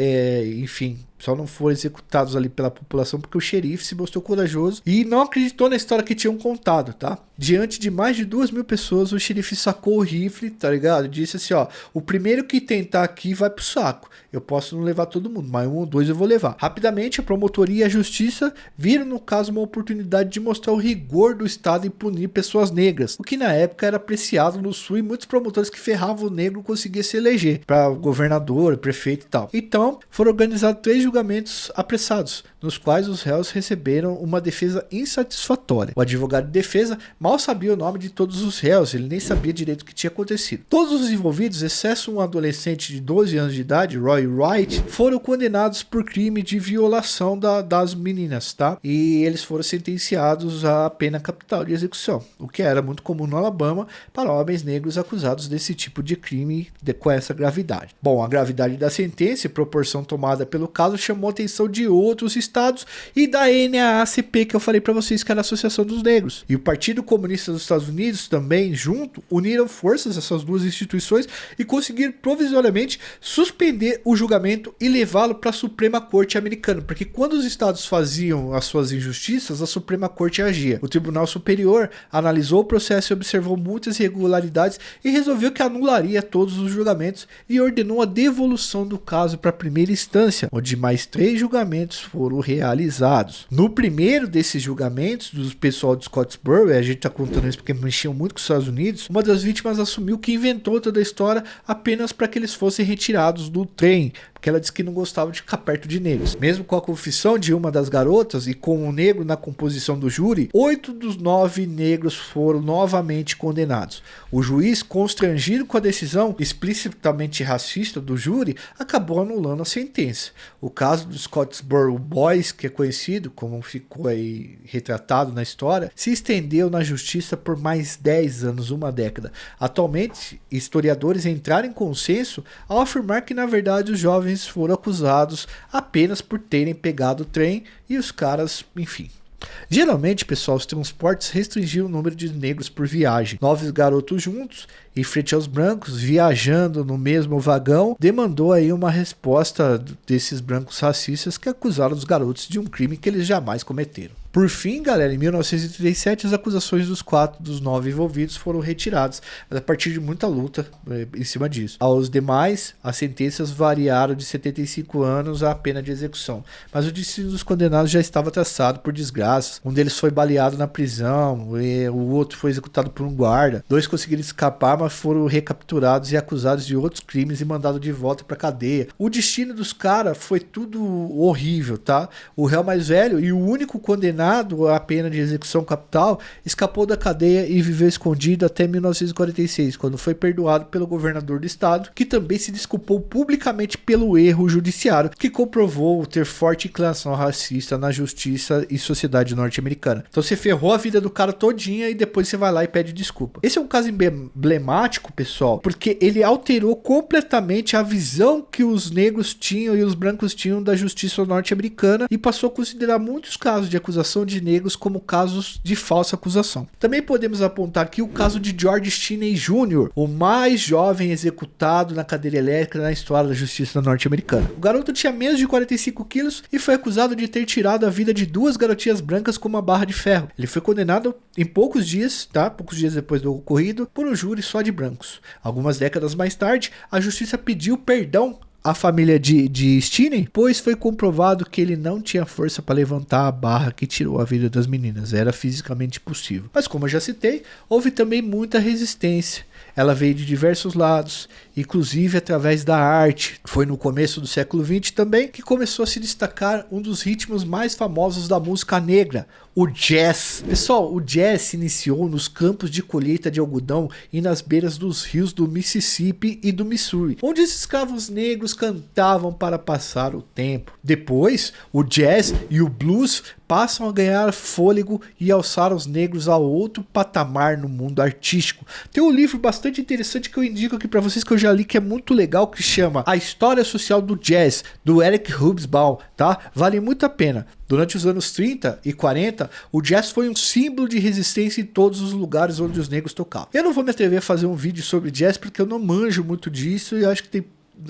executados ali pela população porque o xerife se mostrou corajoso e não acreditou na história que tinham contado, tá? Diante de mais de 2.000 pessoas, o xerife sacou o rifle, tá ligado? Disse assim, ó, o primeiro que tentar aqui vai pro saco. Eu posso não levar todo mundo, mas 1 ou 2 eu vou levar. Rapidamente, a promotoria e a justiça viram no caso uma oportunidade de mostrar o rigor do Estado em punir pessoas negras, o que na época era apreciado no Sul e muitos promotores que ferravam o negro conseguiam se eleger para governador, prefeito e tal. Então, foram organizados 3 julgamentos apressados, nos quais os réus receberam uma defesa insatisfatória. O advogado de defesa mal sabia o nome de todos os réus, ele nem sabia direito o que tinha acontecido. Todos os envolvidos, exceto um adolescente de 12 anos de idade, Roy Wright, foram condenados por crime de violação das meninas, tá? E eles foram sentenciados à pena capital de execução, o que era muito comum no Alabama para homens negros acusados desse tipo de crime com essa gravidade. Bom, a gravidade da sentença e proporção tomada pelo caso chamou a atenção de outros estados e da NAACP, que eu falei para vocês que era a Associação dos Negros. E o Partido Comunista dos Estados Unidos também, junto, uniram forças essas duas instituições e conseguiram provisoriamente suspender o julgamento e levá-lo para a Suprema Corte americana, porque quando os estados faziam as suas injustiças, a Suprema Corte agia. O Tribunal Superior analisou o processo e observou muitas irregularidades e resolveu que anularia todos os julgamentos e ordenou a devolução do caso para a primeira instância, onde mais 3 julgamentos foram realizados. No primeiro desses julgamentos, do pessoal de Scottsboro, a gente tá contando isso porque mexiam muito com os Estados Unidos, uma das vítimas assumiu que inventou toda a história apenas para que eles fossem retirados do trem, porque ela disse que não gostava de ficar perto de negros. Mesmo com a confissão de uma das garotas e com o negro na composição do júri, 8 dos 9 negros foram novamente condenados. O juiz, constrangido com a decisão explicitamente racista do júri, acabou anulando a sentença. O caso do Scottsboro Boys, que é conhecido como ficou aí retratado na história, se estendeu na justiça por mais 10 anos, uma década. Atualmente, historiadores entraram em consenso ao afirmar que na verdade os jovens foram acusados apenas por terem pegado o trem e os caras, enfim. Geralmente, pessoal, os transportes restringiam o número de negros por viagem. 9 garotos juntos em frente aos brancos, viajando no mesmo vagão, demandou aí uma resposta desses brancos racistas que acusaram os garotos de um crime que eles jamais cometeram. Por fim, galera, em 1937, as acusações dos 4 dos 9 envolvidos foram retiradas, a partir de muita luta em cima disso. Aos demais, as sentenças variaram de 75 anos à pena de execução, mas o destino dos condenados já estava traçado por desgraças. Um deles foi baleado na prisão, o outro foi executado por um guarda. 2 conseguiram escapar, mas foram recapturados e acusados de outros crimes e mandados de volta para cadeia. O destino dos caras foi tudo horrível, tá? O réu mais velho e o único condenado a pena de execução capital escapou da cadeia e viveu escondido até 1946, quando foi perdoado pelo governador do estado, que também se desculpou publicamente pelo erro judiciário, que comprovou ter forte inclinação racista na justiça e sociedade norte-americana. Então você ferrou a vida do cara todinha e depois você vai lá e pede desculpa. Esse é um caso emblemático, pessoal, porque ele alterou completamente a visão que os negros tinham e os brancos tinham da justiça norte-americana e passou a considerar muitos casos de acusação de negros como casos de falsa acusação. Também podemos apontar aqui o caso de George Stinney Jr., o mais jovem executado na cadeira elétrica na história da justiça norte-americana. O garoto tinha menos de 45 quilos e foi acusado de ter tirado a vida de 2 garotinhas brancas com uma barra de ferro. Ele foi condenado em poucos dias, tá? Poucos dias depois do ocorrido, por um júri só de brancos. Algumas décadas mais tarde, a justiça pediu perdão a família de Stinney, pois foi comprovado que ele não tinha força para levantar a barra que tirou a vida das meninas. Era fisicamente impossível. Mas como eu já citei, houve também muita resistência. Ela veio de diversos lados, inclusive através da arte. Foi no começo do século XX também que começou a se destacar um dos ritmos mais famosos da música negra, o jazz. Pessoal, o jazz se iniciou nos campos de colheita de algodão e nas beiras dos rios do Mississippi e do Missouri, onde os escravos negros cantavam para passar o tempo. Depois, o jazz e o blues passam a ganhar fôlego e alçar os negros a outro patamar no mundo artístico. Tem um livro bastante interessante que eu indico aqui para vocês, que eu já li, que é muito legal, que chama A História Social do Jazz, do Eric Hobsbawm, tá? Vale muito a pena. Durante os anos 30 e 40, o jazz foi um símbolo de resistência em todos os lugares onde os negros tocavam. Eu não vou me atrever a fazer um vídeo sobre jazz porque eu não manjo muito disso e eu acho que tem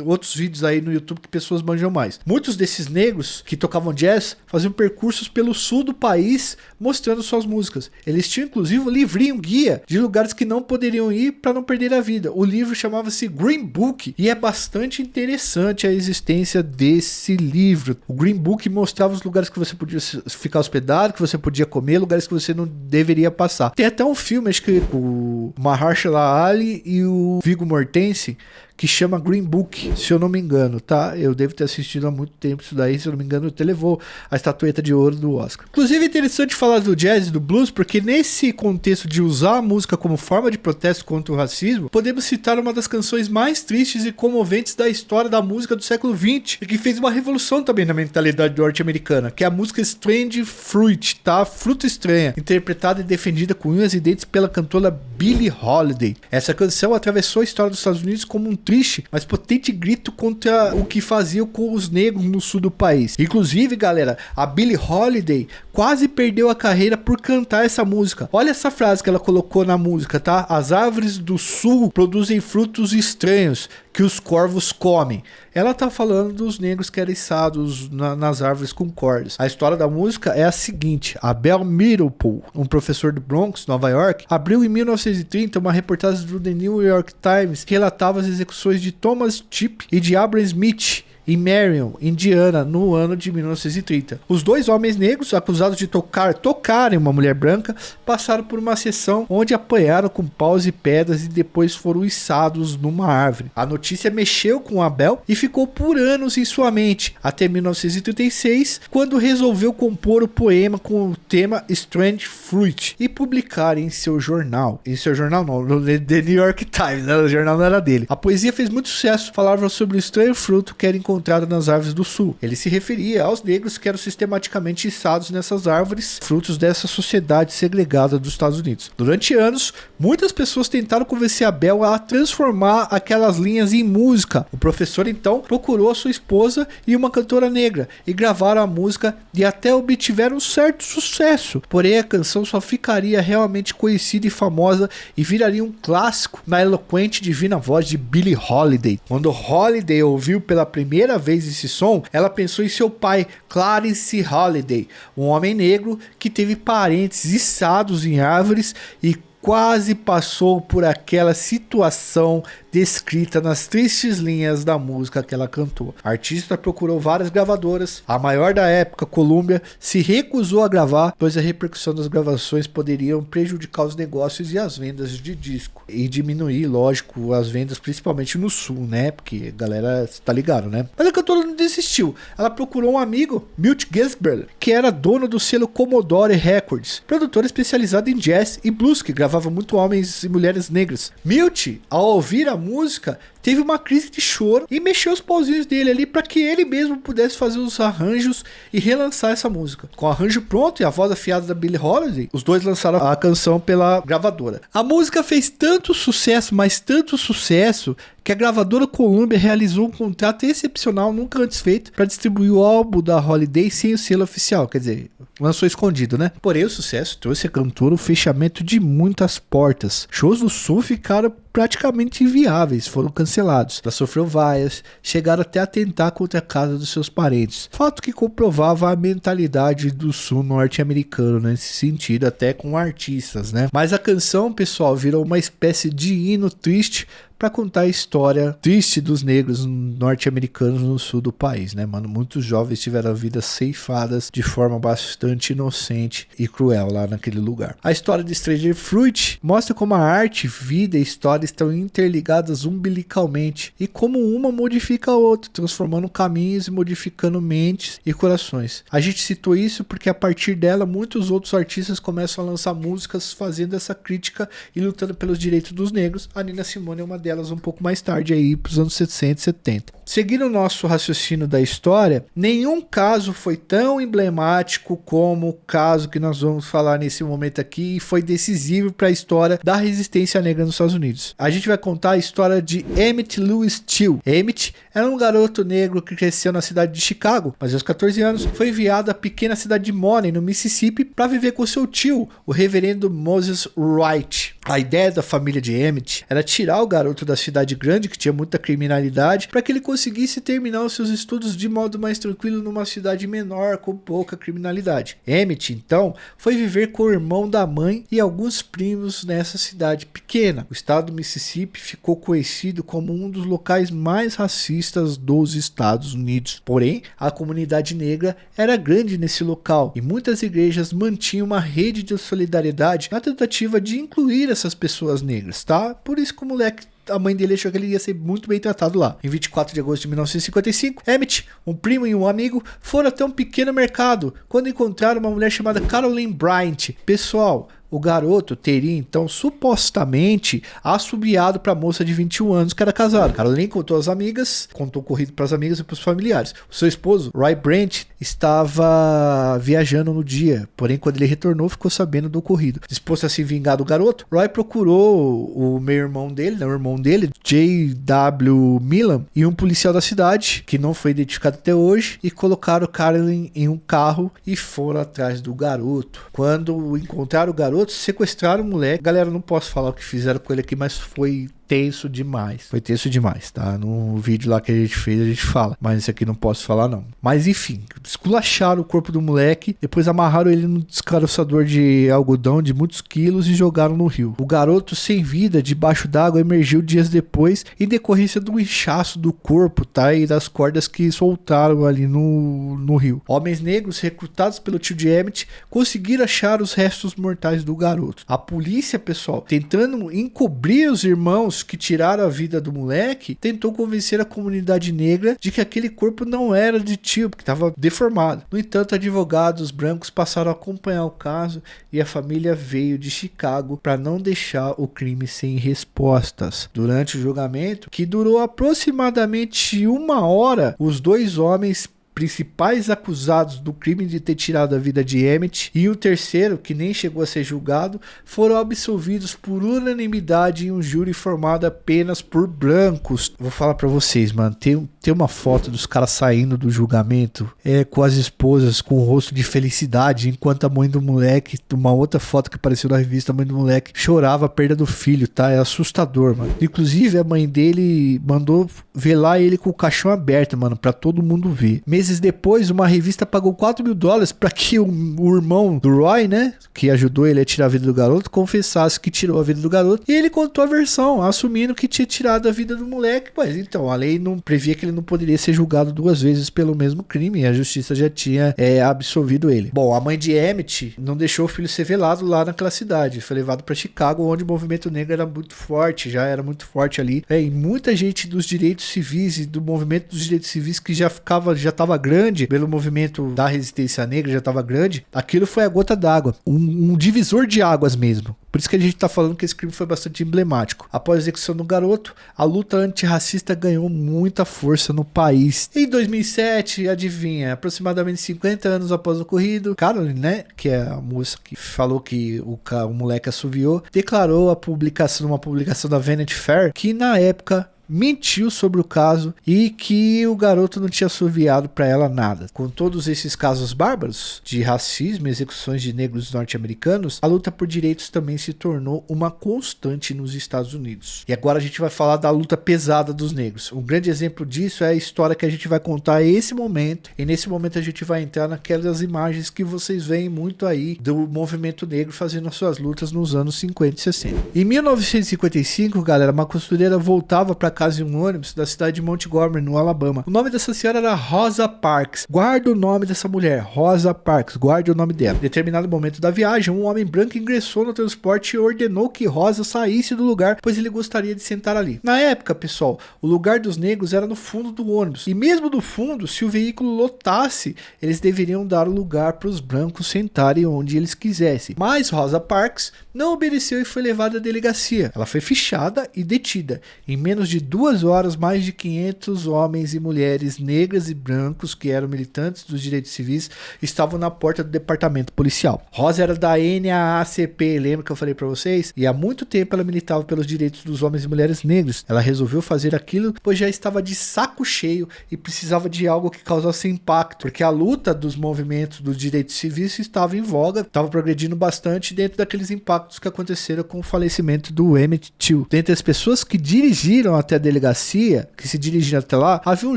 outros vídeos aí no YouTube que pessoas manjam mais. Muitos desses negros que tocavam jazz faziam percursos pelo sul do país mostrando suas músicas. Eles tinham inclusive um livrinho, guia de lugares que não poderiam ir para não perder a vida. O livro chamava-se Green Book e é bastante interessante a existência desse livro. O Green Book mostrava os lugares que você podia ficar hospedado, que você podia comer, lugares que você não deveria passar. Tem até um filme, acho que o Mahershala Ali e o Viggo Mortensen, que chama Green Book, se eu não me engano, tá? Eu devo ter assistido há muito tempo isso daí, se eu não me engano, até levou a estatueta de ouro do Oscar. Inclusive é interessante falar do jazz e do blues, porque nesse contexto de usar a música como forma de protesto contra o racismo, podemos citar uma das canções mais tristes e comoventes da história da música do século XX, e que fez uma revolução também na mentalidade norte-americana, que é a música Strange Fruit, tá? Fruta Estranha, interpretada e defendida com unhas e dentes pela cantora Billie Holiday. Essa canção atravessou a história dos Estados Unidos como um triste, mas potente grito contra o que faziam com os negros no sul do país. Inclusive, galera, a Billie Holiday quase perdeu a carreira por cantar essa música. Olha essa frase que ela colocou na música, tá? As árvores do sul produzem frutos estranhos que os corvos comem. Ela tá falando dos negros que eram içados nas árvores com cordas. A história da música é a seguinte: a Bell Meadowpool, um professor do Bronx, Nova York, abriu em 1930 uma reportagem do The New York Times que relatava as execuções de Thomas Chip e de Abram Smith em Marion, Indiana, no ano de 1930. Os dois homens negros, acusados de tocarem uma mulher branca, passaram por uma sessão onde apanharam com paus e pedras e depois foram içados numa árvore. A notícia mexeu com Abel e ficou por anos em sua mente, até 1936, quando resolveu compor o poema com o tema Strange Fruit e publicar em seu jornal. Em seu jornal não, no The New York Times, né? O jornal não era dele. A poesia fez muito sucesso, falava sobre o estranho fruto que era encontrado encontrada nas árvores do sul. Ele se referia aos negros que eram sistematicamente içados nessas árvores, frutos dessa sociedade segregada dos Estados Unidos. Durante anos, muitas pessoas tentaram convencer a Bell a transformar aquelas linhas em música. O professor então procurou a sua esposa e uma cantora negra e gravaram a música e até obtiveram um certo sucesso. Porém, a canção só ficaria realmente conhecida e famosa e viraria um clássico na eloquente e divina voz de Billie Holiday. Quando Holiday ouviu pela primeira vez esse som, ela pensou em seu pai, Clarence Holiday, um homem negro que teve parentes içados em árvores e quase passou por aquela situação descrita nas tristes linhas da música que ela cantou. A artista procurou várias gravadoras, a maior da época, Columbia, se recusou a gravar, pois a repercussão das gravações poderiam prejudicar os negócios e as vendas de disco, e diminuir, lógico, as vendas principalmente no sul, né, porque a galera tá ligado, né. Mas a cantora não desistiu, ela procurou um amigo, Milt Ginsberg, que era dono do selo Commodore Records, produtor especializado em jazz e blues, que gravava muito homens e mulheres negras. Milt, ao ouvir a música, teve uma crise de choro e mexeu os pauzinhos dele ali para que ele mesmo pudesse fazer os arranjos e relançar essa música. Com o arranjo pronto e a voz afiada da Billie Holiday, os dois lançaram a canção pela gravadora. A música fez tanto sucesso, mas tanto sucesso, que a gravadora Columbia realizou um contrato excepcional nunca antes feito para distribuir o álbum da Holiday sem o selo oficial, quer dizer, lançou escondido, né? Porém, o sucesso trouxe à cantora o fechamento de muitas portas. Shows do sul ficaram praticamente inviáveis, foram cancelados. Ela sofreu vaias, chegaram até a atentar contra a casa dos seus parentes. Fato que comprovava a mentalidade do sul norte-americano nesse sentido, até com artistas, né? Mas a canção, pessoal, virou uma espécie de hino triste para contar a história triste dos negros norte-americanos no sul do país, né, mano? Muitos jovens tiveram vidas ceifadas de forma bastante inocente e cruel lá naquele lugar. A história de Stranger Fruit mostra como a arte, vida e história estão interligadas umbilicalmente e como uma modifica a outra, transformando caminhos e modificando mentes e corações. A gente citou isso porque a partir dela muitos outros artistas começam a lançar músicas fazendo essa crítica e lutando pelos direitos dos negros. A Nina Simone é uma delas um pouco mais tarde aí para os anos 60 e 70. Seguindo o nosso raciocínio da história, nenhum caso foi tão emblemático como o caso que nós vamos falar nesse momento aqui e foi decisivo para a história da resistência negra nos Estados Unidos. A gente vai contar a história de Emmett Louis Till. Emmett era um garoto negro que cresceu na cidade de Chicago, mas aos 14 anos foi enviado à pequena cidade de Money, no Mississippi, para viver com seu tio, o reverendo Moses Wright. A ideia da família de Emmett era tirar o garoto da cidade grande, que tinha muita criminalidade, para que ele conseguisse terminar os seus estudos de modo mais tranquilo numa cidade menor, com pouca criminalidade. Emmett, então, foi viver com o irmão da mãe e alguns primos nessa cidade pequena. O estado do Mississippi ficou conhecido como um dos locais mais racistas dos Estados Unidos. Porém, a comunidade negra era grande nesse local e muitas igrejas mantinham uma rede de solidariedade na tentativa de incluir essas pessoas negras, tá? Por isso que o moleque, a mãe dele achou que ele ia ser muito bem tratado lá. Em 24 de agosto de 1955, Emmett, um primo e um amigo, foram até um pequeno mercado, quando encontraram uma mulher chamada Caroline Bryant. Pessoal, o garoto teria então supostamente assobiado para a moça de 21 anos que era casada. Caroline contou às amigas, contou o ocorrido para as amigas e para os familiares. O seu esposo, Roy Brant, estava viajando no dia, porém quando ele retornou ficou sabendo do ocorrido. Disposto a se vingar do garoto, Roy procurou o irmão dele, J.W. Milam, e um policial da cidade, que não foi identificado até hoje, e colocaram Caroline em um carro e foram atrás do garoto. Quando encontraram o garoto, sequestraram o moleque. Galera, não posso falar o que fizeram com ele aqui, mas foi tenso demais. Foi tenso demais, tá? No vídeo lá que a gente fez, a gente fala. Mas esse aqui não posso falar, não. Mas enfim, esculacharam o corpo do moleque, depois amarraram ele no descaroçador de algodão de muitos quilos e jogaram no rio. O garoto sem vida, debaixo d'água, emergiu dias depois em decorrência do inchaço do corpo, tá? E das cordas que soltaram ali no rio. Homens negros, recrutados pelo tio de Emmett, conseguiram achar os restos mortais do garoto. A polícia, pessoal, tentando encobrir os irmãos, irmãos que tiraram a vida do moleque tentou convencer a comunidade negra de que aquele corpo não era de tio, porque estava deformado. No entanto, advogados brancos passaram a acompanhar o caso e a família veio de Chicago para não deixar o crime sem respostas. Durante o julgamento, que durou aproximadamente 1 hora, os 2 homens principais acusados do crime de ter tirado a vida de Emmett e o terceiro, que nem chegou a ser julgado, foram absolvidos por unanimidade em um júri formado apenas por brancos. Vou falar pra vocês, mano, tem uma foto dos caras saindo do julgamento com as esposas com o rosto de felicidade, enquanto a mãe do moleque, uma outra foto que apareceu na revista, a mãe do moleque chorava a perda do filho, tá? É assustador, mano. Inclusive, a mãe dele mandou velar ele com o caixão aberto, mano, pra todo mundo ver. Meses depois, uma revista pagou $4.000 para que o irmão do Roy, né, que ajudou ele a tirar a vida do garoto, confessasse que tirou a vida do garoto. E ele contou a versão, assumindo que tinha tirado a vida do moleque. Mas então, a lei não previa que ele não poderia ser julgado 2 vezes pelo mesmo crime. E a justiça já tinha absolvido ele. Bom, a mãe de Emmett não deixou o filho ser velado lá naquela cidade. Foi levado para Chicago, onde o movimento negro era muito forte, já era muito forte ali. E muita gente dos direitos civis e do movimento dos direitos civis que já estava grande, pelo movimento da resistência negra já estava grande, aquilo foi a gota d'água, um divisor de águas mesmo. Por isso que a gente tá falando que esse crime foi bastante emblemático. Após a execução do garoto, a luta antirracista ganhou muita força no país. Em 2007, adivinha, aproximadamente 50 anos após o ocorrido, Caroline, né, que é a moça que falou que o moleque assoviou, declarou uma publicação da Vanity Fair que na época mentiu sobre o caso e que o garoto não tinha assoviado para ela nada. Com todos esses casos bárbaros de racismo e execuções de negros norte-americanos, a luta por direitos também se tornou uma constante nos Estados Unidos. E agora a gente vai falar da luta pesada dos negros. Um grande exemplo disso é a história que a gente vai contar esse momento, e nesse momento a gente vai entrar naquelas imagens que vocês veem muito aí do movimento negro fazendo as suas lutas nos anos 50 e 60. Em 1955, galera, uma costureira voltava para casa em um ônibus da cidade de Montgomery, no Alabama. O nome dessa senhora era Rosa Parks. Guarda o nome dessa mulher, Rosa Parks, guarde o nome dela. Em determinado momento da viagem, um homem branco ingressou no transporte e ordenou que Rosa saísse do lugar, pois ele gostaria de sentar ali. Na época, pessoal, o lugar dos negros era no fundo do ônibus. E mesmo do fundo, se o veículo lotasse, eles deveriam dar o lugar para os brancos sentarem onde eles quisessem. Mas Rosa Parks não obedeceu e foi levada à delegacia. Ela foi fichada e detida. Em menos de 2 horas, mais de 500 homens e mulheres negras e brancos que eram militantes dos direitos civis estavam na porta do departamento policial. Rosa era da NAACP, lembra que eu falei pra vocês? E há muito tempo ela militava pelos direitos dos homens e mulheres negros. Ela resolveu fazer aquilo pois já estava de saco cheio e precisava de algo que causasse impacto, porque a luta dos movimentos dos direitos civis estava em voga, estava progredindo bastante dentro daqueles impactos que aconteceram com o falecimento do Emmett Till. Dentre as pessoas que dirigiram até a delegacia, que se dirigiram até lá, havia um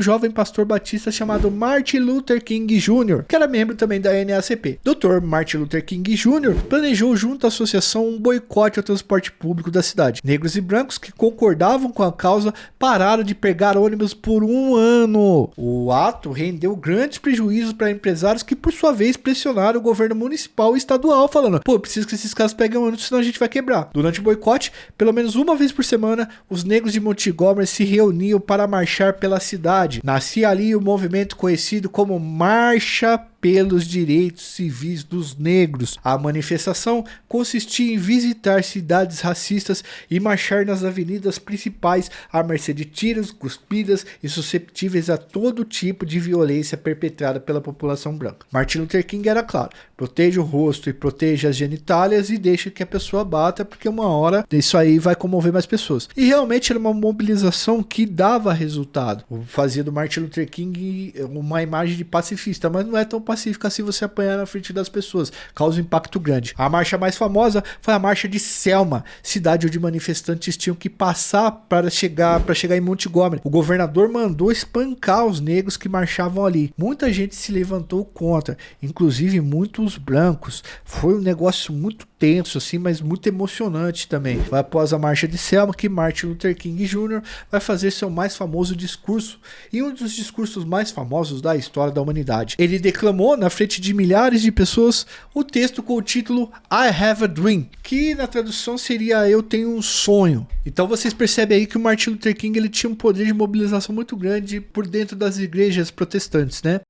jovem pastor batista chamado Martin Luther King Jr., que era membro também da NAACP. Dr. Martin Luther King Jr. planejou junto à associação um boicote ao transporte público da cidade. Negros e brancos que concordavam com a causa pararam de pegar ônibus por 1 ano. O ato rendeu grandes prejuízos para empresários que, por sua vez, pressionaram o governo municipal e estadual, falando: pô, preciso que esses caras peguem ônibus, senão a gente vai quebrar. Durante o boicote, pelo menos uma vez por semana, os negros de Montgomery se reuniam para marchar pela cidade. Nascia ali o movimento conhecido como Marcha pelos Direitos Civis dos Negros. A manifestação consistia em visitar cidades racistas e marchar nas avenidas principais à mercê de tiros, cuspidas e susceptíveis a todo tipo de violência perpetrada pela população branca. Martin Luther King era claro: proteja o rosto e proteja as genitálias e deixa que a pessoa bata, porque uma hora isso aí vai comover mais pessoas. E realmente era uma mobilização que dava resultado. Fazia do Martin Luther King uma imagem de pacifista, mas não é tão pacífica assim você apanhar na frente das pessoas. Causa um impacto grande. A marcha mais famosa foi a marcha de Selma, cidade onde manifestantes tinham que passar para chegar em Montgomery. O governador mandou espancar os negros que marchavam ali. Muita gente se levantou contra, inclusive muitos brancos. Foi um negócio muito tenso assim, mas muito emocionante também. Foi após a marcha de Selma que Martin Luther King Jr. vai fazer seu mais famoso discurso, e um dos discursos mais famosos da história da humanidade. Ele declamou proclamou na frente de milhares de pessoas o texto com o título I Have a Dream, que na tradução seria Eu Tenho um Sonho. Então vocês percebem aí que o Martin Luther King ele tinha um poder de mobilização muito grande por dentro das igrejas protestantes, né?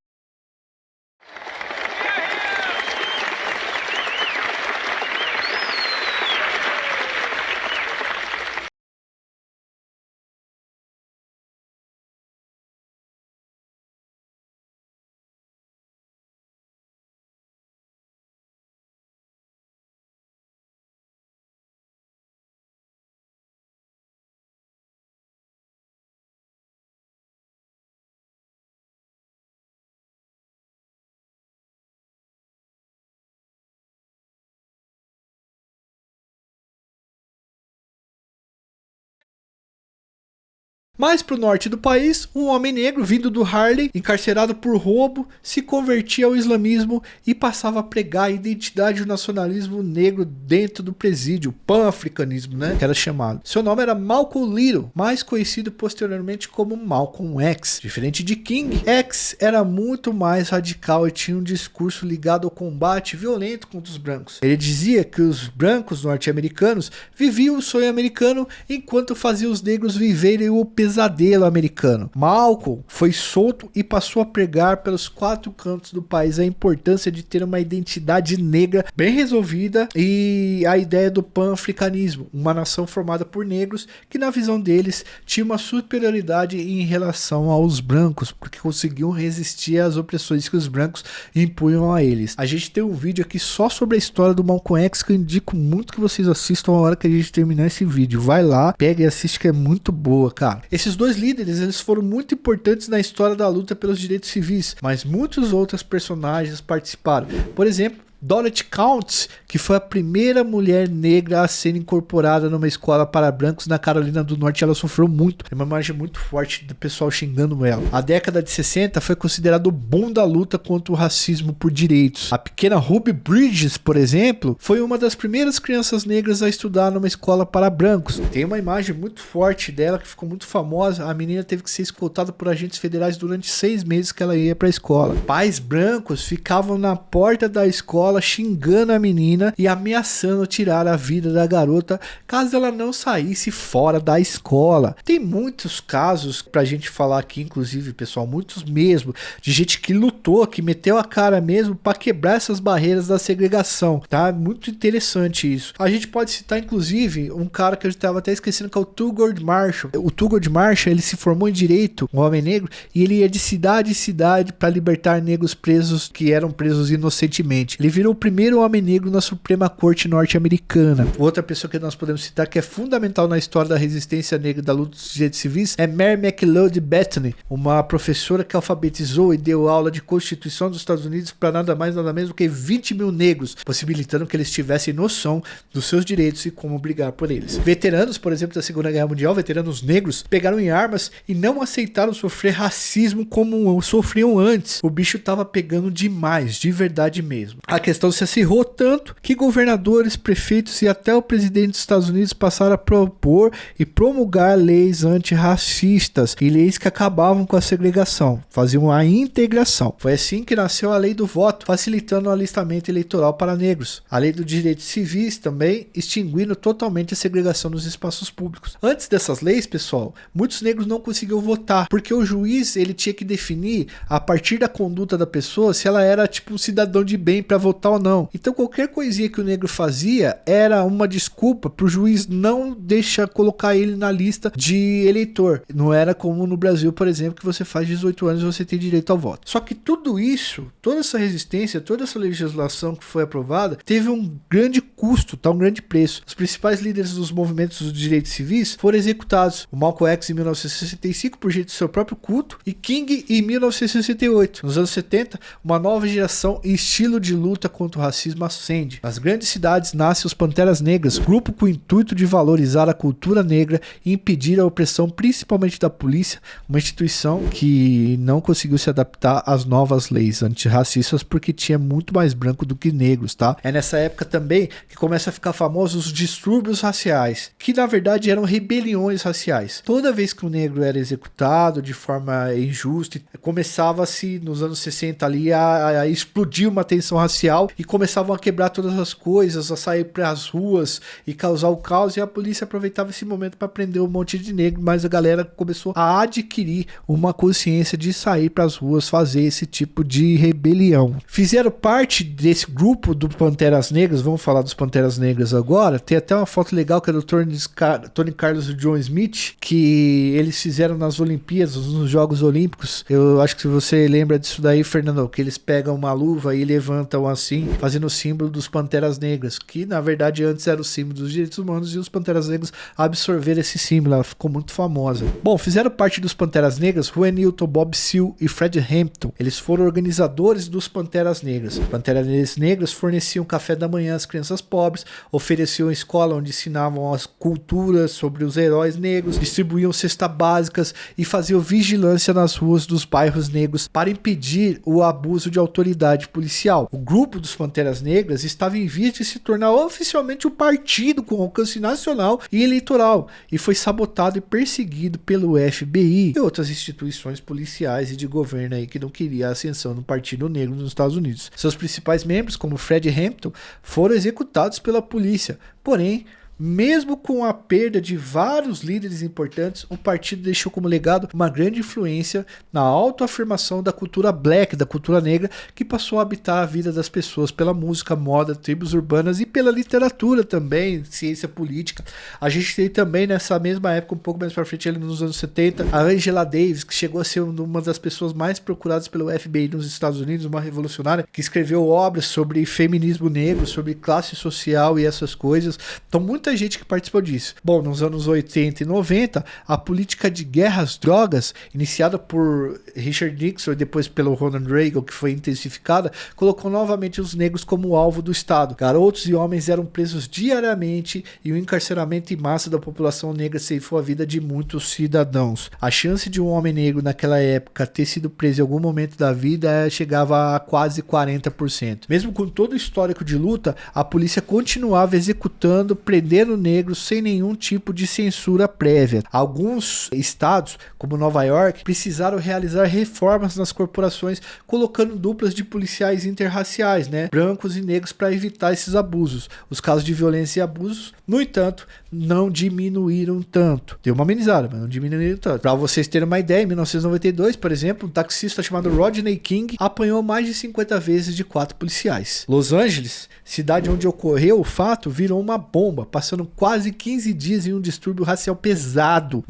Mais para o norte do país, um homem negro vindo do Harlem, encarcerado por roubo, se convertia ao islamismo e passava a pregar a identidade e o nacionalismo negro dentro do presídio, pan-africanismo, né, que era chamado. Seu nome era Malcolm Little, mais conhecido posteriormente como Malcolm X. Diferente de King, X era muito mais radical e tinha um discurso ligado ao combate violento contra os brancos. Ele dizia que os brancos norte-americanos viviam o sonho americano enquanto faziam os negros viverem o pesadelo americano. Malcolm foi solto e passou a pregar pelos 4 cantos do país a importância de ter uma identidade negra bem resolvida e a ideia do pan-africanismo, uma nação formada por negros que na visão deles tinha uma superioridade em relação aos brancos, porque conseguiam resistir às opressões que os brancos impunham a eles. A gente tem um vídeo aqui só sobre a história do Malcolm X que eu indico muito que vocês assistam a hora que a gente terminar esse vídeo. Vai lá, pega e assiste que é muito boa, cara. Esses dois líderes, eles foram muito importantes na história da luta pelos direitos civis, mas muitos outros personagens participaram. Por exemplo, Dorothy Counts, que foi a primeira mulher negra a ser incorporada numa escola para brancos na Carolina do Norte, ela sofreu muito. É uma imagem muito forte do pessoal xingando ela. A década de 60 foi considerado o boom da luta contra o racismo por direitos. A pequena Ruby Bridges, por exemplo, foi uma das primeiras crianças negras a estudar numa escola para brancos. Tem uma imagem muito forte dela que ficou muito famosa. A menina teve que ser escoltada por agentes federais durante 6 meses que ela ia para a escola. Pais brancos ficavam na porta da escola xingando a menina e ameaçando tirar a vida da garota caso ela não saísse fora da escola. Tem muitos casos pra gente falar aqui, inclusive, pessoal, muitos mesmo, de gente que lutou, que meteu a cara mesmo pra quebrar essas barreiras da segregação, tá? Muito interessante isso. A gente pode citar, inclusive, um cara que eu estava até esquecendo, que é o Thurgood Marshall. O Thurgood Marshall, ele se formou em Direito, um homem negro, e ele ia de cidade em cidade para libertar negros presos que eram presos inocentemente. Ele virou o primeiro homem negro na Suprema Corte norte-americana. Outra pessoa que nós podemos citar que é fundamental na história da resistência negra e da luta dos direitos civis é Mary McLeod Bethany, uma professora que alfabetizou e deu aula de Constituição dos Estados Unidos para nada mais nada menos do que 20 mil negros, possibilitando que eles tivessem noção dos seus direitos e como brigar por eles. Veteranos, por exemplo, da Segunda Guerra Mundial, veteranos negros, pegaram em armas e não aceitaram sofrer racismo como sofriam antes. O bicho tava pegando demais, de verdade mesmo. A questão se acirrou tanto que governadores, prefeitos e até o presidente dos Estados Unidos passaram a propor e promulgar leis antirracistas e leis que acabavam com a segregação, faziam a integração. Foi assim que nasceu a lei do voto, facilitando o alistamento eleitoral para negros. A lei dos direitos civis também, extinguindo totalmente a segregação nos espaços públicos. Antes dessas leis, pessoal, muitos negros não conseguiam votar, porque o juiz ele tinha que definir, a partir da conduta da pessoa, se ela era tipo um cidadão de bem para votar ou não. Então qualquer coisinha que o negro fazia era uma desculpa para o juiz não deixar colocar ele na lista de eleitor. Não era como no Brasil, por exemplo, que você faz 18 anos e você tem direito ao voto. Só que tudo isso, toda essa resistência, toda essa legislação que foi aprovada, teve um grande custo, tá? Um grande preço. Os principais líderes dos movimentos dos direitos civis foram executados. O Malcolm X em 1965 por jeito do seu próprio culto e King em 1968. Nos anos 70, uma nova geração e estilo de luta contra o racismo ascende. Nas grandes cidades nascem os Panteras Negras, grupo com o intuito de valorizar a cultura negra e impedir a opressão principalmente da polícia, uma instituição que não conseguiu se adaptar às novas leis antirracistas porque tinha muito mais branco do que negros, tá? É nessa época também que começa a ficar famosos os distúrbios raciais, que na verdade eram rebeliões raciais. Toda vez que o negro era executado de forma injusta, começava-se nos anos 60 ali a explodir uma tensão racial e começavam a quebrar todas as coisas, a sair para as ruas e causar o caos, e a polícia aproveitava esse momento para prender um monte de negro, mas a galera começou a adquirir uma consciência de sair para as ruas, fazer esse tipo de rebelião. Fizeram parte desse grupo do Panteras Negras, vamos falar dos Panteras Negras agora, tem até uma foto legal que é do Tony Carlos e John Smith, que eles fizeram nas Olimpíadas, nos Jogos Olímpicos. Eu acho que você lembra disso daí, Fernando, que eles pegam uma luva e levantam assim, fazendo o símbolo dos Panteras Negras, que na verdade antes era o símbolo dos direitos humanos, e os Panteras Negras absorveram esse símbolo, ela ficou muito famosa. Bom, fizeram parte dos Panteras Negras Huey Newton, Bob Seale e Fred Hampton. Eles foram organizadores dos Panteras Negras. Panteras Negras forneciam café da manhã às crianças pobres, ofereciam escola onde ensinavam as culturas sobre os heróis negros, distribuíam cestas básicas e faziam vigilância nas ruas dos bairros negros para impedir o abuso de autoridade policial. O grupo dos Panteras Negras estava em vias de se tornar oficialmente um partido com alcance nacional e eleitoral, e foi sabotado e perseguido pelo FBI e outras instituições policiais e de governo aí que não queria a ascensão do Partido Negro nos Estados Unidos. Seus principais membros, como Fred Hampton, foram executados pela polícia, porém, mesmo com a perda de vários líderes importantes, o partido deixou como legado uma grande influência na autoafirmação da cultura black, da cultura negra, que passou a habitar a vida das pessoas pela música, moda, tribos urbanas e pela literatura também, ciência política. A gente tem também nessa mesma época, um pouco mais pra frente, ali nos anos 70, a Angela Davis, que chegou a ser uma das pessoas mais procuradas pelo FBI nos Estados Unidos, uma revolucionária, que escreveu obras sobre feminismo negro, sobre classe social e essas coisas. Então muita gente que participou disso. Bom, nos anos 80 e 90, a política de guerra às drogas, iniciada por Richard Nixon e depois pelo Ronald Reagan, que foi intensificada, colocou novamente os negros como alvo do Estado. Garotos e homens eram presos diariamente e o encarceramento em massa da população negra ceifou a vida de muitos cidadãos. A chance de um homem negro naquela época ter sido preso em algum momento da vida chegava a quase 40%. Mesmo com todo o histórico de luta, a polícia continuava executando, prendendo negros sem nenhum tipo de censura prévia. Alguns estados, como Nova York, precisaram realizar reformas nas corporações, colocando duplas de policiais interraciais, brancos e negros, para evitar esses abusos. Os casos de violência e abusos, no entanto, não diminuíram tanto. Deu uma amenizada, mas não diminuíram tanto. Para vocês terem uma ideia, em 1992, por exemplo, um taxista chamado Rodney King apanhou mais de 50 vezes de 4 policiais. Los Angeles, cidade onde ocorreu o fato, virou uma bomba, passando quase 15 dias em um distúrbio racial pesado,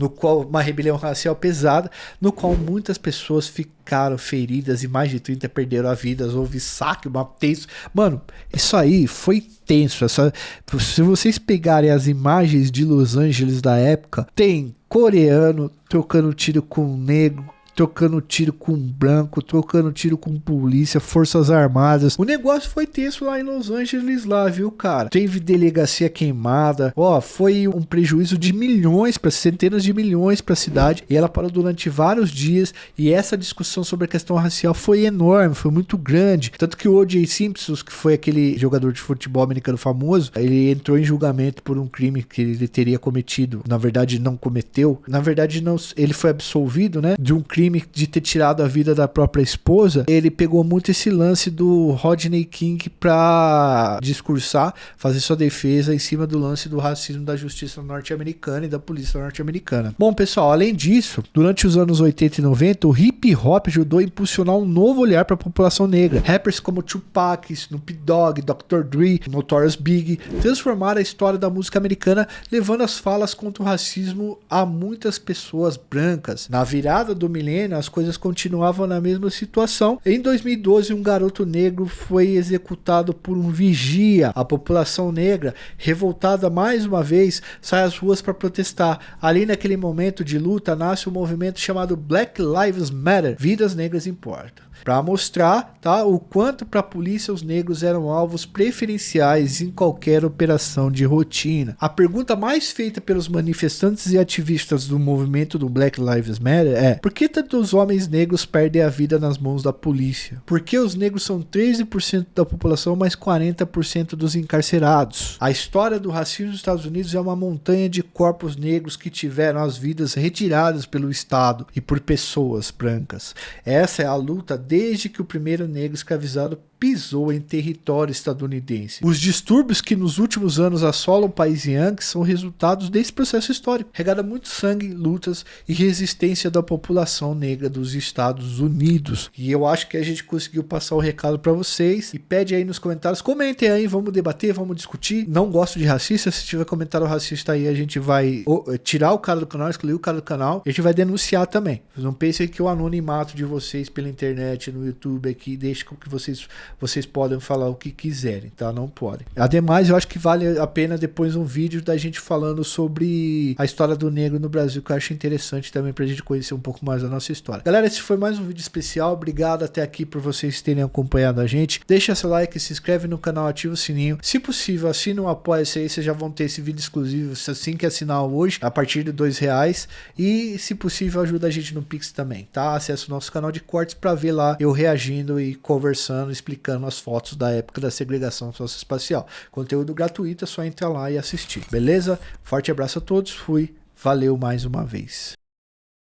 uma rebelião racial pesada, no qual muitas pessoas ficaram feridas e mais de 30 perderam a vida. Houve saque, uma tenso. Mano, isso aí foi tenso. Se vocês pegarem as imagens de Los Angeles da época, tem coreano trocando tiro com negro, trocando tiro com branco, trocando tiro com polícia, forças armadas. O negócio foi tenso lá em Los Angeles, lá, viu, cara? Teve delegacia queimada. Foi um prejuízo de milhões, para centenas de milhões para a cidade. E ela parou durante vários dias. E essa discussão sobre a questão racial foi enorme, foi muito grande. Tanto que o O.J. Simpson, que foi aquele jogador de futebol americano famoso, ele entrou em julgamento por um crime que ele teria cometido. Na verdade, não cometeu. Na verdade, não, ele foi absolvido, de um crime de ter tirado a vida da própria esposa. Ele pegou muito esse lance do Rodney King pra discursar, fazer sua defesa em cima do lance do racismo da justiça norte-americana e da polícia norte-americana. Bom, pessoal, além disso, durante os anos 80 e 90, o hip hop ajudou a impulsionar um novo olhar para a população negra. Rappers como Tupac, Snoop Dogg, Dr. Dre, Notorious Big transformaram a história da música americana, levando as falas contra o racismo a muitas pessoas brancas. Na virada do milênio veneno, as coisas continuavam na mesma situação. Em 2012, um garoto negro foi executado por um vigia. A população negra, revoltada mais uma vez, sai às ruas para protestar. Ali naquele momento de luta, nasce um movimento chamado Black Lives Matter, vidas negras importam, para mostrar, tá, o quanto para a polícia os negros eram alvos preferenciais em qualquer operação de rotina. A pergunta mais feita pelos manifestantes e ativistas do movimento do Black Lives Matter é: por que tantos homens negros perdem a vida nas mãos da polícia? Por que os negros são 13% da população, mas 40% dos encarcerados? A história do racismo nos Estados Unidos é uma montanha de corpos negros que tiveram as vidas retiradas pelo Estado e por pessoas brancas. Essa é a luta desde que o primeiro negro escravizado pisou em território estadunidense. Os distúrbios que nos últimos anos assolam o país Yankee são resultados desse processo histórico, regado a muito sangue, lutas e resistência da população negra dos Estados Unidos. E eu acho que a gente conseguiu passar o recado para vocês. E pede aí nos comentários, comentem aí, vamos debater, vamos discutir. Não gosto de racista, se tiver comentário racista aí, a gente vai tirar o cara do canal, excluir o cara do canal, e a gente vai denunciar também. Não pensem que o anonimato de vocês pela internet, no YouTube aqui, deixa com que vocês podem falar o que quiserem, tá? Não podem. Ademais, eu acho que vale a pena depois um vídeo da gente falando sobre a história do negro no Brasil, que eu acho interessante também pra gente conhecer um pouco mais da nossa história. Galera, esse foi mais um vídeo especial. Obrigado até aqui por vocês terem acompanhado a gente. Deixa seu like, se inscreve no canal, ativa o sininho. Se possível, assina um apoia-se aí, vocês já vão ter esse vídeo exclusivo assim que assinar hoje, a partir de R$2. E, se possível, ajuda a gente no Pix também, tá? Acesse o nosso canal de cortes pra ver lá eu reagindo e conversando, explicando as fotos da época da segregação socioespacial. Conteúdo gratuito, é só entrar lá e assistir, beleza? Forte abraço a todos, fui, valeu mais uma vez.